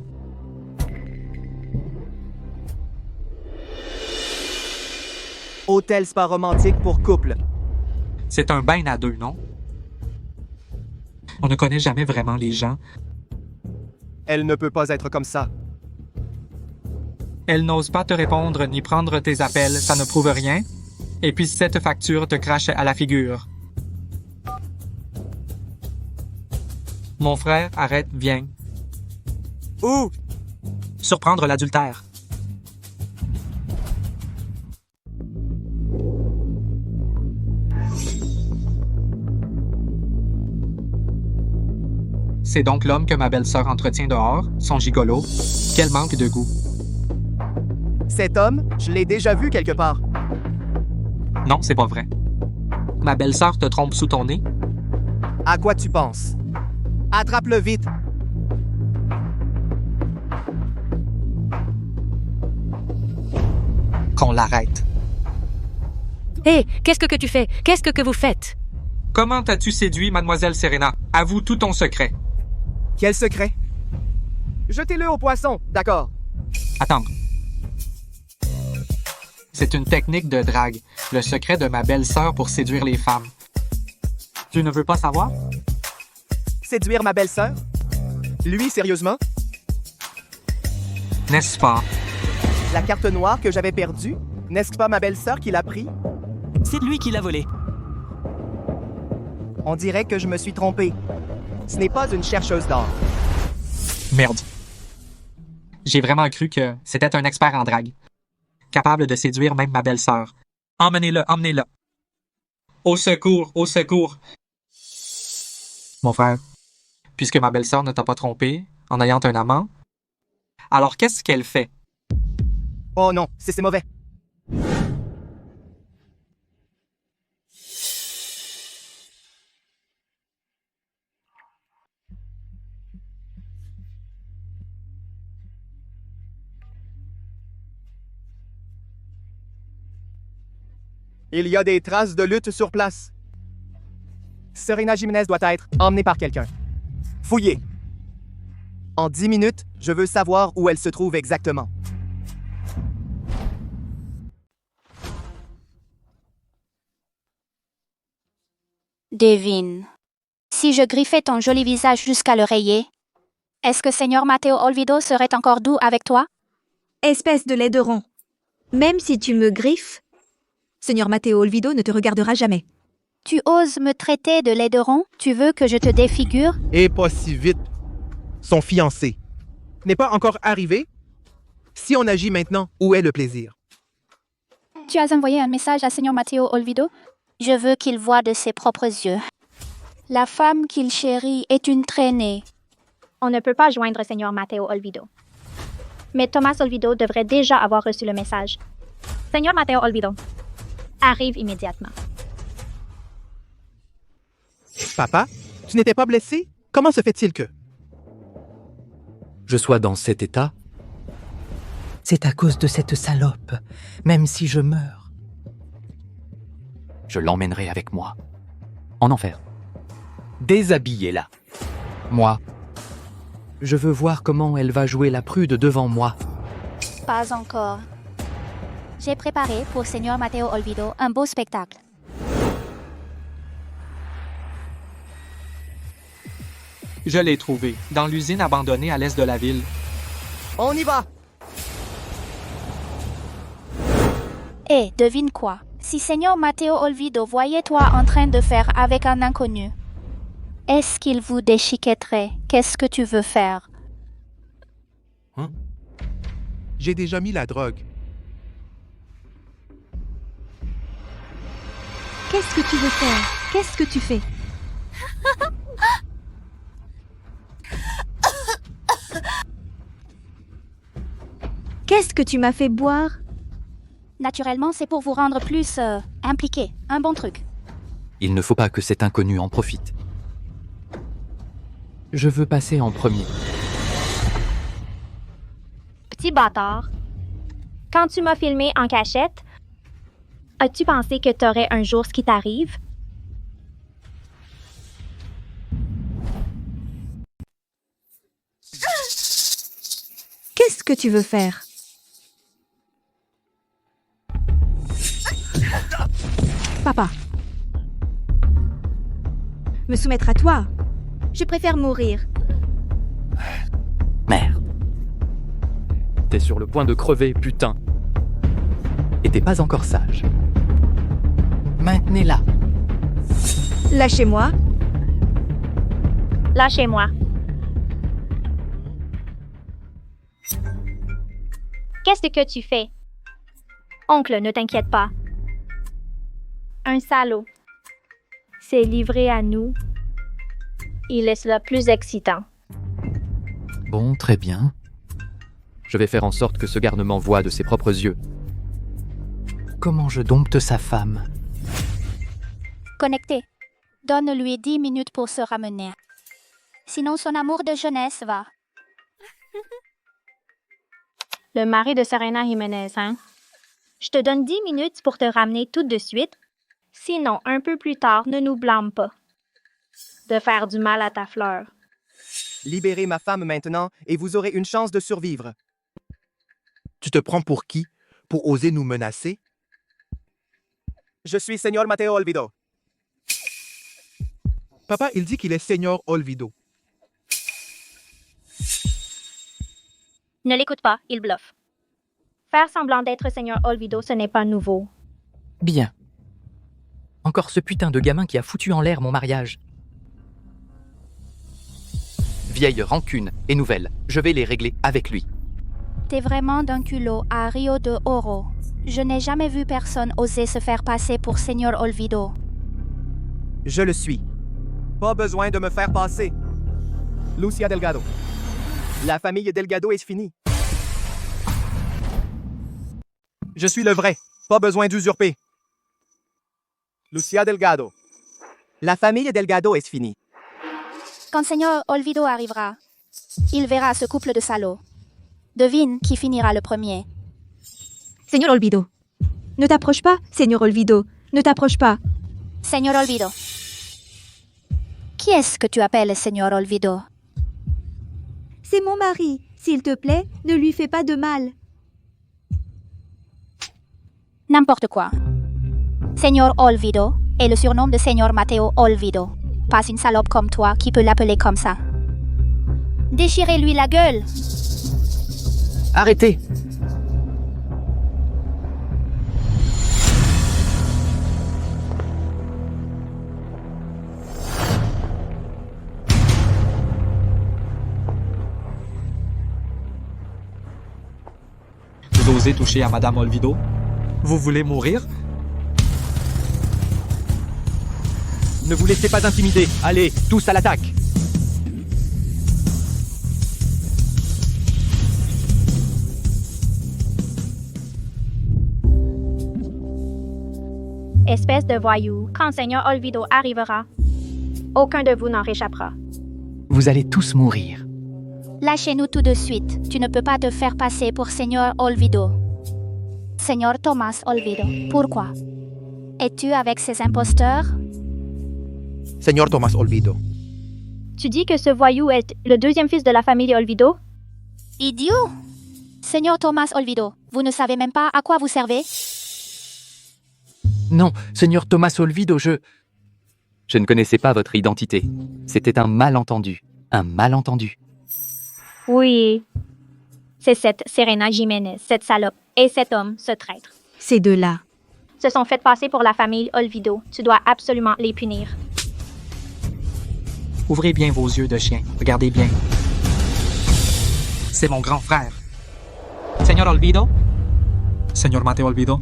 Hôtel spa romantique pour couple.
C'est un bain à deux, non? On ne connaît jamais vraiment les gens.
Elle ne peut pas être comme ça.
Elle n'ose pas te répondre ni prendre tes appels, ça ne prouve rien. Et puis cette facture te crache à la figure. Mon frère, arrête, viens.
Où?
Surprendre l'adultère. C'est donc l'homme que ma belle-sœur entretient dehors, son gigolo. Quel manque de goût.
Cet homme, je l'ai déjà vu quelque part.
Non, c'est pas vrai. Ma belle-sœur te trompe sous ton nez?
À quoi tu penses? Attrape-le vite.
Qu'on l'arrête.
Hé, qu'est-ce que tu fais? Qu'est-ce que vous faites?
Comment as-tu séduit Mademoiselle Serena? Avoue tout ton secret.
Quel secret? Jetez-le au poisson, d'accord.
Attendre. C'est une technique de drague, le secret de ma belle-sœur pour séduire les femmes. Tu ne veux pas savoir?
Séduire ma belle-sœur? Lui, sérieusement?
N'est-ce pas?
La carte noire que j'avais perdue, n'est-ce pas ma belle-sœur qui l'a pris?
C'est lui qui l'a volé.
On dirait que je me suis trompé. Ce n'est pas une chercheuse d'or.
Merde. J'ai vraiment cru que c'était un expert en drague. Capable de séduire même ma belle-sœur. Emmenez-le, emmenez-le. Au secours, au secours. Mon frère, puisque ma belle-sœur ne t'a pas trompé en ayant un amant, alors qu'est-ce qu'elle fait?
Oh non, c'est mauvais. Il y a des traces de lutte sur place. Serena Jiménez doit être emmenée par quelqu'un. Fouillez. En 10 minutes, je veux savoir où elle se trouve exactement.
Devine. Si je griffais ton joli visage jusqu'à le rayer, est-ce que Seigneur Matteo Olvido serait encore doux avec toi?
Espèce de laideron. Même si tu me griffes, Seigneur Matteo Olvido ne te regardera jamais.
Tu oses me traiter de laideron? Tu veux que je te défigure?
Et pas si vite. Son fiancé n'est pas encore arrivé? Si on agit maintenant, où est le plaisir?
Tu as envoyé un message à Seigneur Matteo Olvido? Je veux qu'il voie de ses propres yeux. La femme qu'il chérit est une traînée.
On ne peut pas joindre Seigneur Matteo Olvido. Mais Thomas Olvido devrait déjà avoir reçu le message. Seigneur Matteo Olvido, arrive immédiatement.
Papa, tu n'étais pas blessé? Comment se fait-il que...
Je sois dans cet état?
C'est à cause de cette salope, même si je meurs.
Je l'emmènerai avec moi. En enfer. Déshabillez-la. Moi, je veux voir comment elle va jouer la prude devant moi.
Pas encore. J'ai préparé pour Seigneur Matteo Olvido un beau spectacle.
Je l'ai trouvé, dans l'usine abandonnée à l'est de la ville.
On y va!
Et devine quoi? Si Seigneur Matteo Olvido voyait toi en train de faire avec un inconnu, est-ce qu'il vous déchiquetterait? Qu'est-ce que tu veux faire?
Hein? J'ai déjà mis la drogue.
Qu'est-ce que tu veux faire? Qu'est-ce que tu fais? Qu'est-ce que tu m'as fait boire?
Naturellement, c'est pour vous rendre plus impliqué. Un bon truc.
Il ne faut pas que cet inconnu en profite. Je veux passer en premier.
Petit bâtard. Quand tu m'as filmé en cachette, as-tu pensé que t'aurais un jour ce qui t'arrive?
Qu'est-ce que tu veux faire? Papa. Me soumettre à toi? Je préfère mourir.
Merde. T'es sur le point de crever, putain. Et t'es pas encore sage. Maintenez-la.
Lâchez-moi.
Lâchez-moi. Qu'est-ce que tu fais? Oncle, ne t'inquiète pas. Un salaud. C'est livré à nous. Il est le plus excitant.
Bon, très bien. Je vais faire en sorte que ce garnement voie de ses propres yeux. Comment je dompte sa femme?
Connecté. Donne-lui 10 minutes pour se ramener. Sinon, son amour de jeunesse va.
Le mari de Serena Jiménez, hein? Je te donne 10 minutes pour te ramener tout de suite. Sinon, un peu plus tard, ne nous blâme pas de faire du mal à ta fleur.
Libérez ma femme maintenant et vous aurez une chance de survivre.
Tu te prends pour qui? Pour oser nous menacer?
Je suis Seigneur Matteo Olvido.
Papa, il dit qu'il est Seigneur Olvido.
Ne l'écoute pas, il bluffe. Faire semblant d'être Seigneur Olvido, ce n'est pas nouveau.
Bien. Encore ce putain de gamin qui a foutu en l'air mon mariage.
Vieille rancune et nouvelle, je vais les régler avec lui.
T'es vraiment d'un culot à Rio de Oro. Je n'ai jamais vu personne oser se faire passer pour Seigneur Olvido.
Je le suis. Pas besoin de me faire passer. Lucia Delgado. La famille Delgado est finie. Je suis le vrai. Pas besoin d'usurper. Lucia Delgado. La famille Delgado est finie.
Quand Seigneur Olvido arrivera, il verra ce couple de salauds. Devine qui finira le premier.
Seigneur Olvido. Ne t'approche pas, Seigneur Olvido. Ne t'approche pas.
Seigneur Olvido. Qui est-ce que tu appelles Seigneur Olvido?
C'est mon mari. S'il te plaît, ne lui fais pas de mal.
N'importe quoi. Seigneur Olvido est le surnom de Seigneur Matteo Olvido. Pas une salope comme toi qui peut l'appeler comme ça. Déchirez-lui la gueule.
Arrêtez!
Vous osez toucher à Madame Olvido? Vous voulez mourir?
Ne vous laissez pas intimider. Allez, tous à l'attaque.
Espèce de voyou, quand Seigneur Olvido arrivera, aucun de vous n'en réchappera.
Vous allez tous mourir.
Lâchez-nous tout de suite. Tu ne peux pas te faire passer pour Seigneur Olvido. Seigneur Thomas Olvido, pourquoi? Es-tu avec ces imposteurs?
Seigneur Thomas Olvido.
Tu dis que ce voyou est le deuxième fils de la famille Olvido?
Idiot! Seigneur Thomas Olvido, vous ne savez même pas à quoi vous servez?
Non, Seigneur Thomas Olvido, je ne connaissais pas votre identité. C'était un malentendu. Un malentendu.
Oui. C'est cette Serena Jiménez, cette salope, et cet homme, ce traître.
Ces deux-là.
Se sont fait passer pour la famille Olvido. Tu dois absolument les punir.
Ouvrez bien vos yeux de chien. Regardez bien. C'est mon grand frère. Seigneur Olvido? Seigneur Matteo Olvido?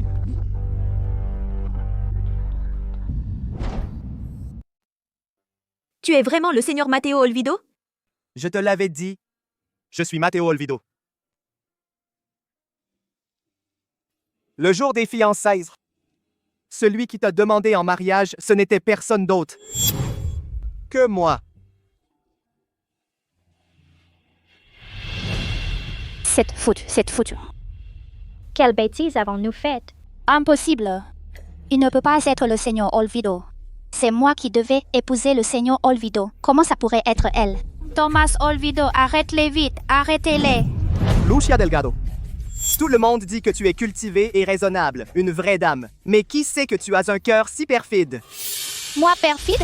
Tu es vraiment le Seigneur Matteo Olvido?
Je te l'avais dit. Je suis Matteo Olvido. Le jour des fiançailles, celui qui t'a demandé en mariage, ce n'était personne d'autre que moi.
C'est foutu.
Quelle bêtise avons-nous faite?
Impossible. Il ne peut pas être le Seigneur Olvido. C'est moi qui devais épouser le Seigneur Olvido. Comment ça pourrait être elle? Thomas Olvido, arrête-les vite, arrêtez-les.
Lucia Delgado. Tout le monde dit que tu es cultivée et raisonnable, une vraie dame. Mais qui sait que tu as un cœur si perfide?
Moi perfide?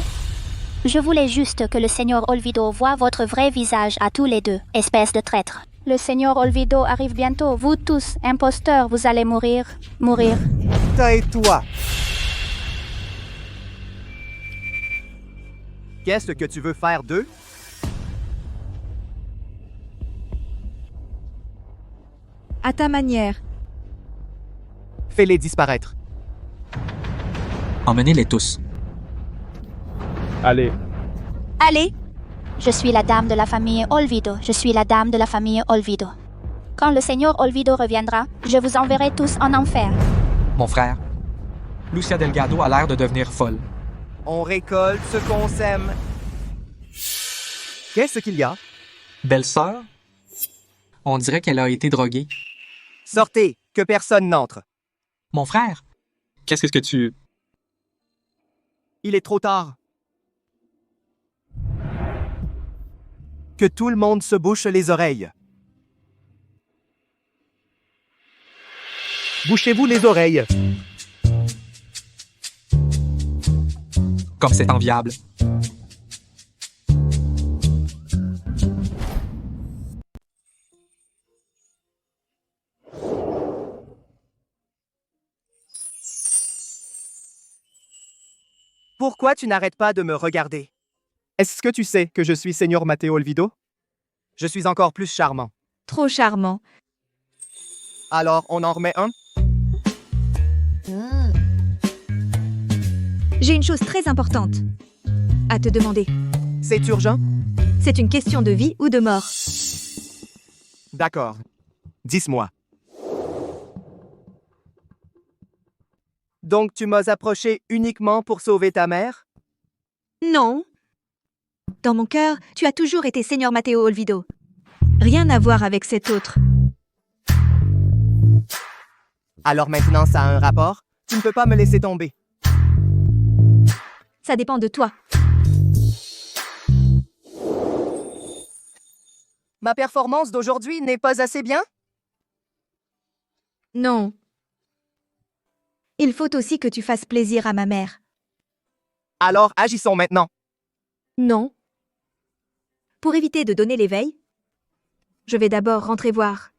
Je voulais juste que le Seigneur Olvido voie votre vrai visage à tous les deux, espèce de traître. Le Seigneur Olvido arrive bientôt. Vous tous, imposteurs, vous allez mourir. Mourir.
Tais-toi. Qu'est-ce que tu veux faire d'eux?
À ta manière.
Fais-les disparaître.
Emmenez-les tous.
Allez.
Allez!
Je suis la dame de la famille Olvido. Je suis la dame de la famille Olvido. Quand le Seigneur Olvido reviendra, je vous enverrai tous en enfer.
Mon frère, Lucia Delgado a l'air de devenir folle.
On récolte ce qu'on sème. Qu'est-ce qu'il y a?
Belle-sœur? On dirait qu'elle a été droguée.
Sortez, que personne n'entre.
Mon frère, qu'est-ce que tu...
Il est trop tard. Que tout le monde se bouche les oreilles.
Bouchez-vous les oreilles.
Comme c'est enviable.
Pourquoi tu n'arrêtes pas de me regarder? Est-ce que tu sais que je suis Seigneur Matteo Olvido? Je suis encore plus charmant.
Trop charmant.
Alors, on en remet un?
J'ai une chose très importante à te demander.
C'est urgent?
C'est une question de vie ou de mort.
D'accord. Dis-moi. Donc tu m'as approché uniquement pour sauver ta mère?
Non. Dans mon cœur, tu as toujours été Seigneur Matteo Olvido. Rien à voir avec cet autre.
Alors maintenant ça a un rapport? Tu ne peux pas me laisser tomber.
Ça dépend de toi.
Ma performance d'aujourd'hui n'est pas assez bien?
Non. Il faut aussi que tu fasses plaisir à ma mère.
Alors agissons maintenant.
Non. Pour éviter de donner l'éveil, je vais d'abord rentrer voir.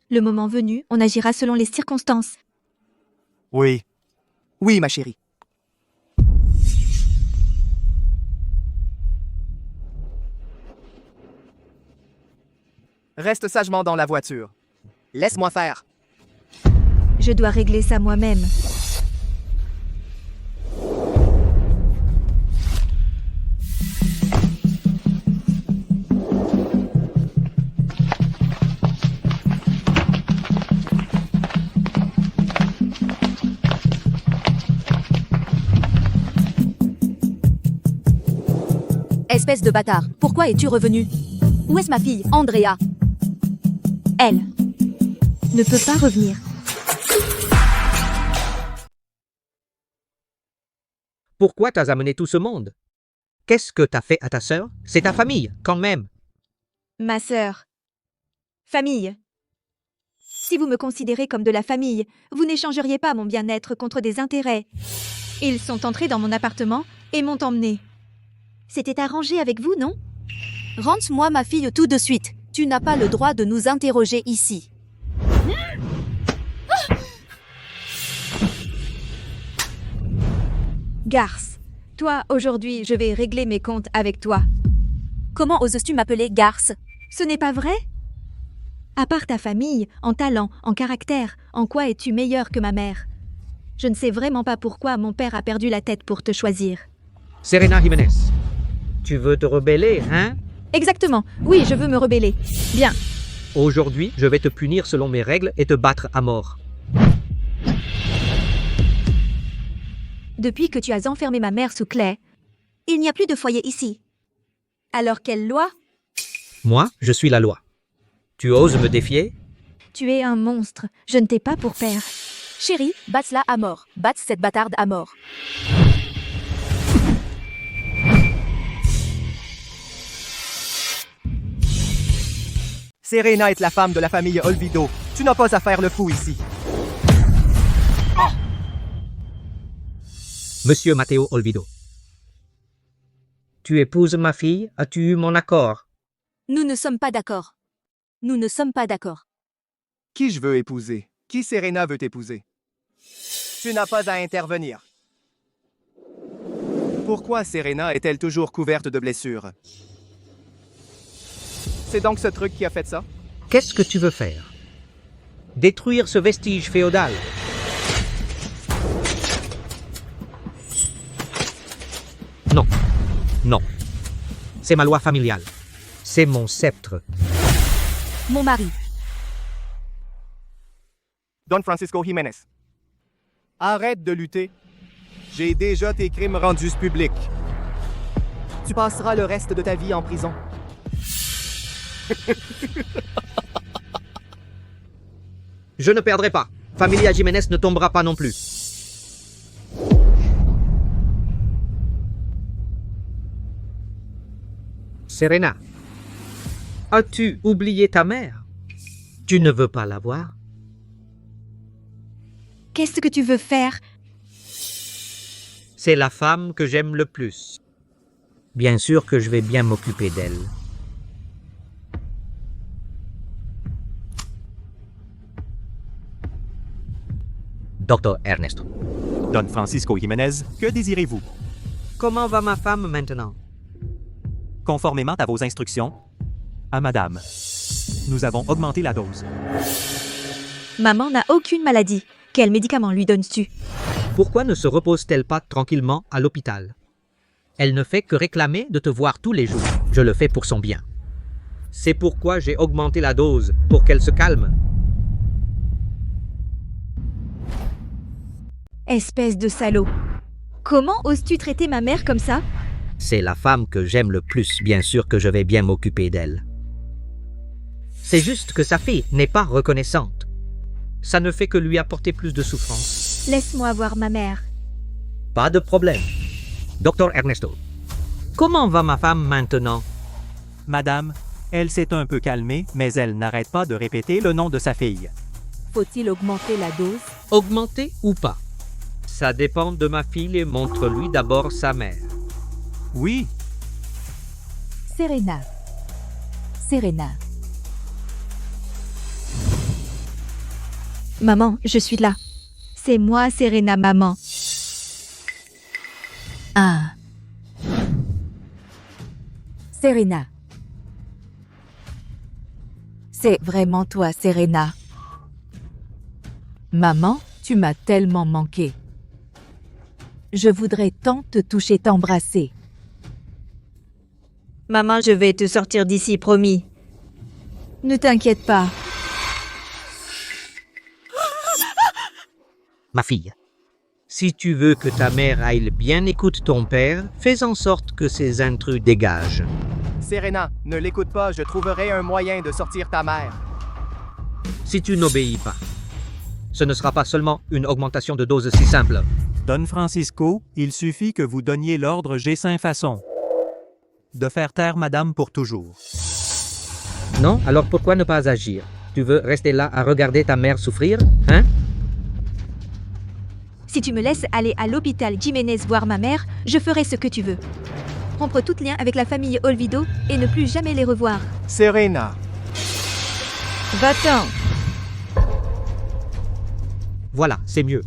Le moment venu, on agira selon les circonstances.
Oui. Oui, ma chérie. Reste sagement dans la voiture. Laisse-moi faire.
Je dois régler ça moi-même.
Espèce de bâtard, pourquoi es-tu revenu? Où est-ce ma fille, Andrea?
Elle ne peut pas revenir.
Pourquoi t'as amené tout ce monde? Qu'est-ce que t'as fait à ta sœur? C'est ta famille, quand même.
Ma sœur. Famille. Si vous me considérez comme de la famille, vous n'échangeriez pas mon bien-être contre des intérêts. Ils sont entrés dans mon appartement et m'ont emmené. C'était arrangé avec vous, non?
Rentre-moi ma fille tout de suite. Tu n'as pas le droit de nous interroger ici.
Garce, toi, aujourd'hui, je vais régler mes comptes avec toi.
Comment oses-tu m'appeler Garce?
Ce n'est pas vrai? À part ta famille, en talent, en caractère, en quoi es-tu meilleure que ma mère? Je ne sais vraiment pas pourquoi mon père a perdu la tête pour te choisir.
Serena Jiménez, tu veux te rebeller, hein?
Exactement, oui, je veux me rebeller. Bien.
Aujourd'hui, je vais te punir selon mes règles et te battre à mort.
Depuis que tu as enfermé ma mère sous clé, il n'y a plus de foyer ici. Alors quelle loi?
Moi, je suis la loi. Tu oses me défier?
Tu es un monstre, je ne t'ai pas pour père.
Chérie, batte-la à mort. Batte cette bâtarde à mort.
Serena est la femme de la famille Olvido. Tu n'as pas à faire le fou ici.
Monsieur Matteo Olvido. Tu épouses ma fille? As-tu eu mon accord?
Nous ne sommes pas d'accord. Nous ne sommes pas d'accord.
Qui je veux épouser? Qui Serena veut épouser? Tu n'as pas à intervenir. Pourquoi Serena est-elle toujours couverte de blessures? C'est donc ce truc qui a fait ça?
Qu'est-ce que tu veux faire? Détruire ce vestige féodal? Non. Non. C'est ma loi familiale. C'est mon sceptre.
Mon mari.
Don Francisco Jiménez. Arrête de lutter. J'ai déjà tes crimes rendus publics. Tu passeras le reste de ta vie en prison.
Je ne perdrai pas. Familia Jiménez ne tombera pas non plus. Serena, as-tu oublié ta mère? Tu ne veux pas la voir?
Qu'est-ce que tu veux faire?
C'est la femme que j'aime le plus. Bien sûr que je vais bien m'occuper d'elle. Docteur Ernesto.
Don Francisco Jiménez, que désirez-vous?
Comment va ma femme maintenant?
Conformément à vos instructions, à madame. Nous avons augmenté la dose.
Maman n'a aucune maladie. Quel médicament lui donnes-tu?
Pourquoi ne se repose-t-elle pas tranquillement à l'hôpital? Elle ne fait que réclamer de te voir tous les jours. Je le fais pour son bien. C'est pourquoi j'ai augmenté la dose, pour qu'elle se calme.
Espèce de salaud. Comment oses-tu traiter ma mère comme ça?
C'est la femme que j'aime le plus, bien sûr que je vais bien m'occuper d'elle. C'est juste que sa fille n'est pas reconnaissante. Ça ne fait que lui apporter plus de souffrance.
Laisse-moi voir ma mère.
Pas de problème. Docteur Ernesto, comment va ma femme maintenant?
Madame, elle s'est un peu calmée, mais elle n'arrête pas de répéter le nom de sa fille.
Faut-il augmenter la dose?
Augmenter ou pas? Ça dépend de ma fille et montre-lui d'abord sa mère.
Oui.
Serena. Serena.
Maman, je suis là. C'est moi, Serena, maman.
Ah. Serena. C'est vraiment toi, Serena. Maman, tu m'as tellement manqué. Je voudrais tant te toucher, t'embrasser.
Maman, je vais te sortir d'ici, promis. Ne t'inquiète pas.
Ma fille, si tu veux que ta mère aille bien écoute ton père, fais en sorte que ces intrus dégagent.
Serena, ne l'écoute pas, je trouverai un moyen de sortir ta mère.
Si tu n'obéis pas, ce ne sera pas seulement une augmentation de dose si simple.
Don Francisco, il suffit que vous donniez l'ordre G5 façon. De faire taire madame pour toujours.
Non? Alors pourquoi ne pas agir? Tu veux rester là à regarder ta mère souffrir, hein?
Si tu me laisses aller à l'hôpital Jiménez voir ma mère, je ferai ce que tu veux. Rompre tout lien avec la famille Olvido et ne plus jamais les revoir.
Serena.
Va-t'en.
Voilà, c'est mieux.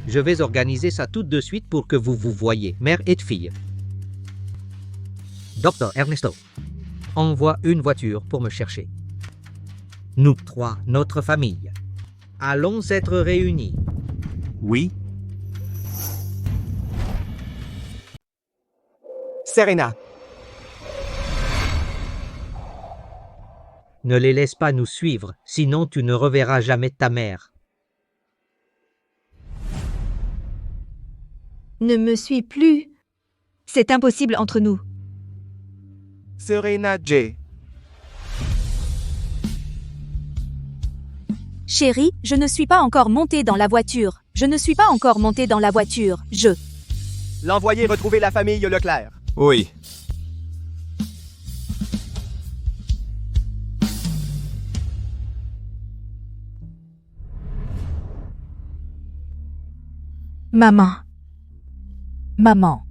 Je vais organiser ça tout de suite pour que vous vous voyiez, mère et fille. Docteur Ernesto, envoie une voiture pour me chercher. Nous trois, notre famille, allons être réunis.
Oui.
Serena.
Ne les laisse pas nous suivre, sinon tu ne reverras jamais ta mère.
Ne me suis plus. C'est impossible entre nous.
Serena J.
Chérie, je ne suis pas encore montée dans la voiture. Je ne suis pas encore montée dans la voiture.
L'envoyer retrouver la famille Leclerc.
Oui.
Maman. Maman.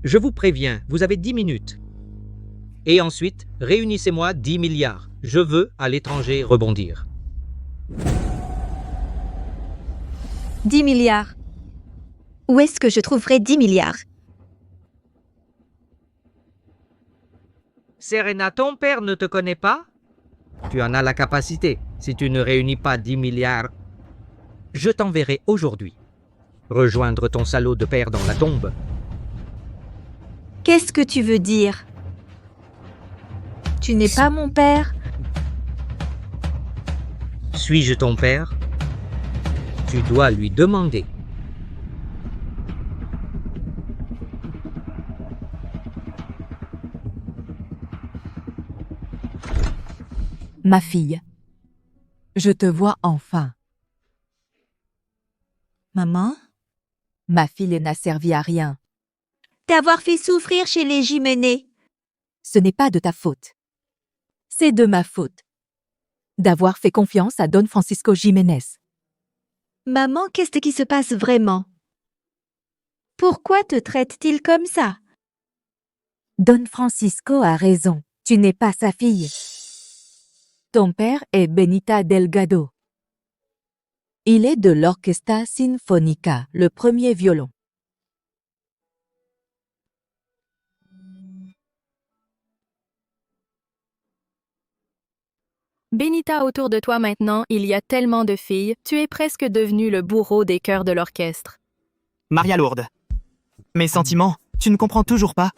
Je vous préviens, vous avez 10 minutes. Et ensuite, réunissez-moi 10 milliards. Je veux, à l'étranger, rebondir.
10 milliards. Où est-ce que je trouverai 10 milliards?
Serena, ton père ne te connaît pas? Tu en as la capacité. Si tu ne réunis pas 10 milliards, je t'enverrai aujourd'hui. Rejoindre ton salaud de père dans la tombe.
Qu'est-ce que tu veux dire? Tu n'es pas mon père?
Suis-je ton père? Tu dois lui demander.
Ma fille. Je te vois enfin.
Maman?
Ma fille n'a servi à rien.
T'avoir fait souffrir chez les Jiménez.
Ce n'est pas de ta faute. C'est de ma faute. D'avoir fait confiance à Don Francisco Jiménez.
Maman, qu'est-ce qui se passe vraiment? Pourquoi te traite-t-il comme ça?
Don Francisco a raison. Tu n'es pas sa fille. Ton père est Benita Delgado. Il est de l'Orquesta Sinfonica, le premier violon.
Benita, autour de toi maintenant, il y a tellement de filles, tu es presque devenu le bourreau des chœurs de l'orchestre.
Maria Lourdes. Mes sentiments, tu ne comprends toujours pas.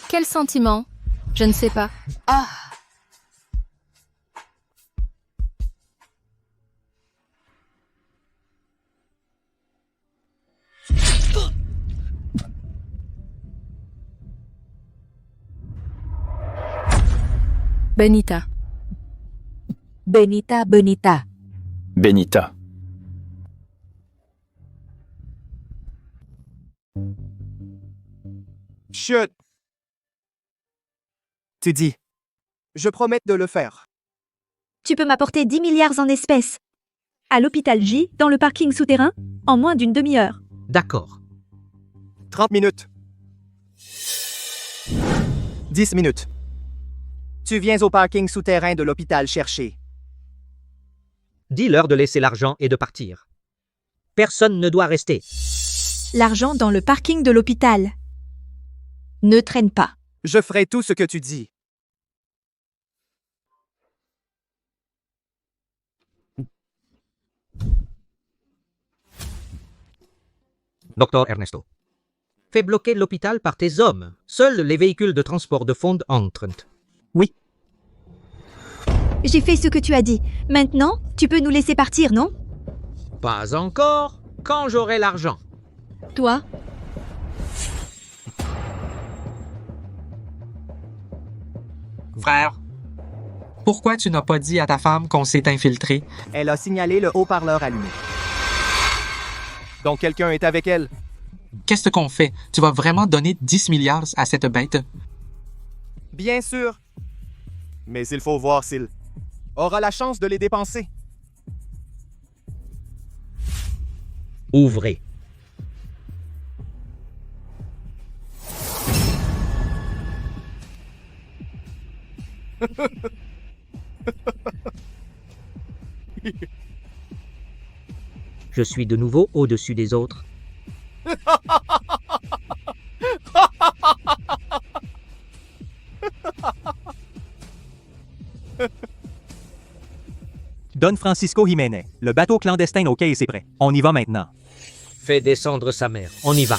Quel sentiment? Je ne sais pas.
Ah!
Benita.
Benita, Benita.
Benita.
Chut! Tu dis. Je promets de le faire.
Tu peux m'apporter 10 milliards en espèces. À l'hôpital J, dans le parking souterrain, en moins d'une demi-heure.
D'accord.
30 minutes. 10 minutes. Tu viens au parking souterrain de l'hôpital chercher.
Dis-leur de laisser l'argent et de partir. Personne ne doit rester.
L'argent dans le parking de l'hôpital. Ne traîne pas.
Je ferai tout ce que tu dis.
Docteur Ernesto. Fais bloquer l'hôpital par tes hommes. Seuls les véhicules de transport de fonds entrent.
Oui.
J'ai fait ce que tu as dit. Maintenant, tu peux nous laisser partir, non?
Pas encore, quand j'aurai l'argent.
Toi?
Frère, pourquoi tu n'as pas dit à ta femme qu'on s'est infiltré?
Elle a signalé le haut-parleur allumé. Donc quelqu'un est avec elle.
Qu'est-ce qu'on fait? Tu vas vraiment donner 10 milliards à cette bête?
Bien sûr. Mais il faut voir s'il aura la chance de les dépenser.
Ouvrez. Je suis de nouveau au-dessus des autres.
Don Francisco Jiménez, le bateau clandestin au quai, c'est prêt. On y va maintenant.
Fais descendre sa mère. On y va.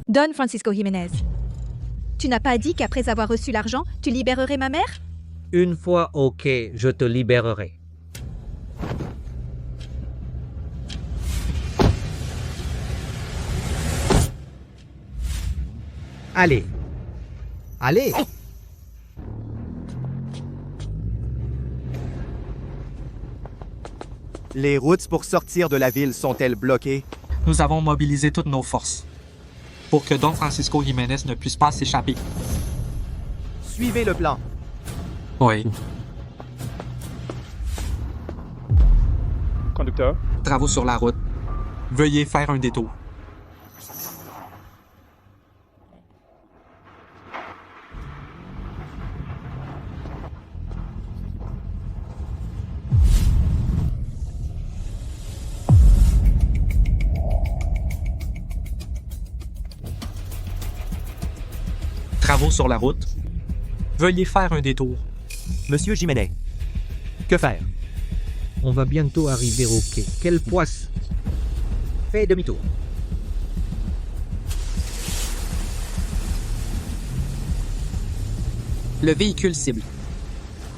Don Francisco Jiménez. Tu n'as pas dit qu'après avoir reçu l'argent, tu libérerais ma mère?
Une fois au quai, je te libérerai. Allez. Allez.
Les routes pour sortir de la ville sont-elles bloquées?
Nous avons mobilisé toutes nos forces pour que Don Francisco Jiménez ne puisse pas s'échapper.
Suivez le plan.
Oui.
Conducteur.
Travaux sur la route. Veuillez faire un détour. Travaux sur la route. Veuillez faire un détour.
Monsieur Jiménez, que faire?
On va bientôt arriver au quai. Quelle poisse! Fais demi-tour.
Le véhicule cible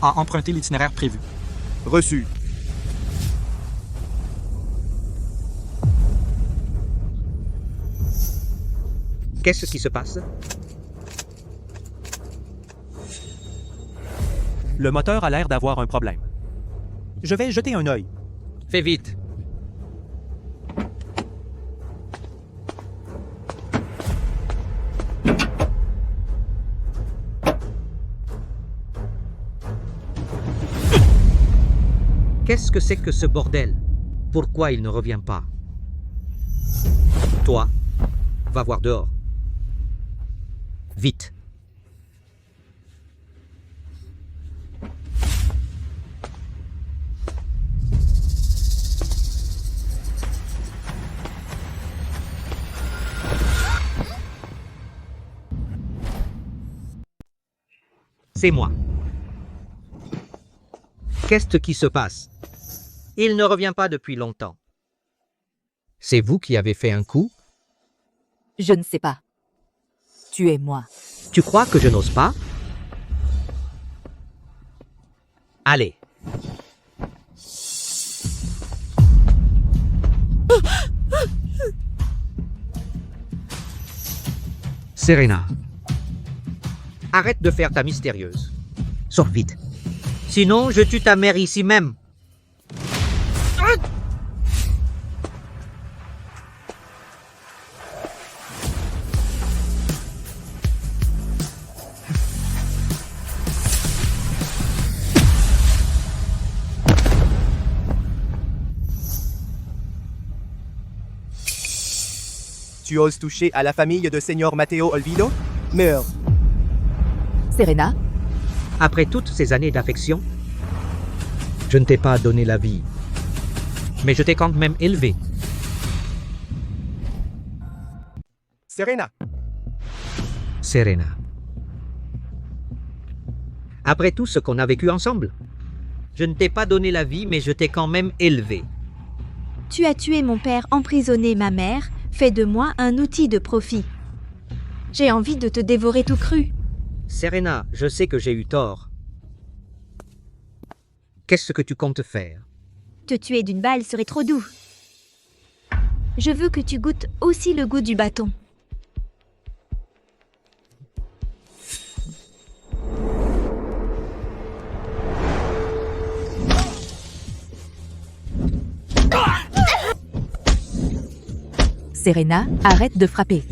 a emprunté l'itinéraire prévu.
Reçu.
Qu'est-ce qui se passe?
Le moteur a l'air d'avoir un problème. Je vais jeter un œil.
Fais vite. Qu'est-ce que c'est que ce bordel? Pourquoi il ne revient pas? Toi, va voir dehors. Vite. C'est moi. Qu'est-ce qui se passe? Il ne revient pas depuis longtemps. C'est vous qui avez fait un coup?
Je ne sais pas. Tu es moi.
Tu crois que je n'ose pas? Allez. Serena. Arrête de faire ta mystérieuse. Sors vite. Sinon, je tue ta mère ici même.
Tu oses toucher à la famille de Seigneur Matteo Olvido? Meurs.
Serena,
Après toutes ces années d'affection, je ne t'ai pas donné la vie. Mais je t'ai quand même élevé.
Serena.
Serena. Après tout ce qu'on a vécu ensemble, je ne t'ai pas donné la vie, mais je t'ai quand même élevé.
Tu as tué mon père, emprisonné ma mère, fait de moi un outil de profit. J'ai envie de te dévorer tout cru.
Serena, je sais que j'ai eu tort. Qu'est-ce que tu comptes faire?
Te tuer d'une balle serait trop doux. Je veux que tu goûtes aussi le goût du bâton.
Serena, arrête de frapper.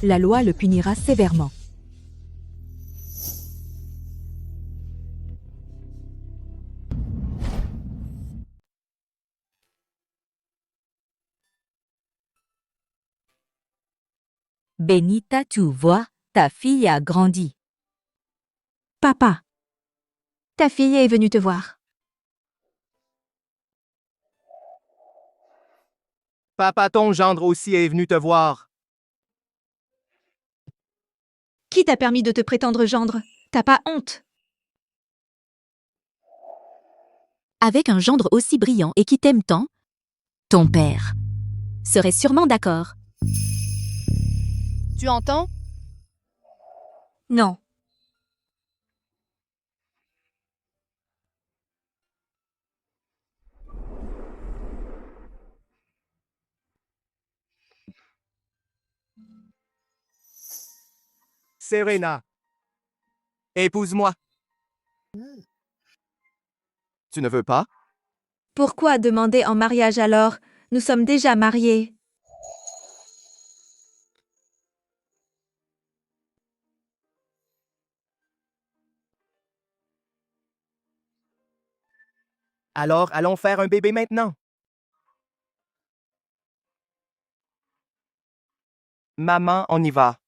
La loi le punira sévèrement. Benita, tu vois, ta fille a grandi.
Papa, ta fille est venue te voir.
Papa, ton gendre aussi est venu te voir.
Qui t'a permis de te prétendre gendre? T'as pas honte?
Avec un gendre aussi brillant et qui t'aime tant, ton père serait sûrement d'accord.
Tu entends?
Non.
Serena. Épouse-moi. Tu ne veux pas?
Pourquoi demander en mariage alors? Nous sommes déjà mariés.
Alors, allons faire un bébé maintenant. Maman, on y va.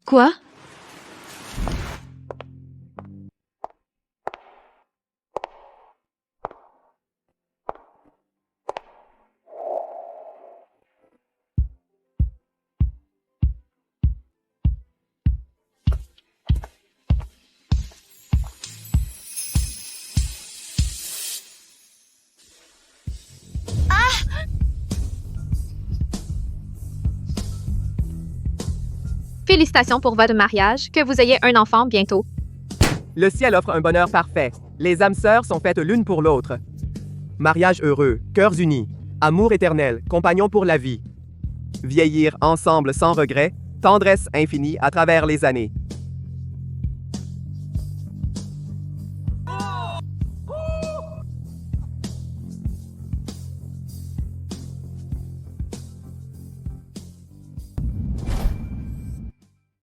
Quoi?
Félicitations pour votre mariage, que vous ayez un enfant bientôt.
Le ciel offre un bonheur parfait. Les âmes sœurs sont faites l'une pour l'autre. Mariage heureux, cœurs unis, amour éternel, compagnons pour la vie. Vieillir ensemble sans regret, tendresse infinie à travers les années.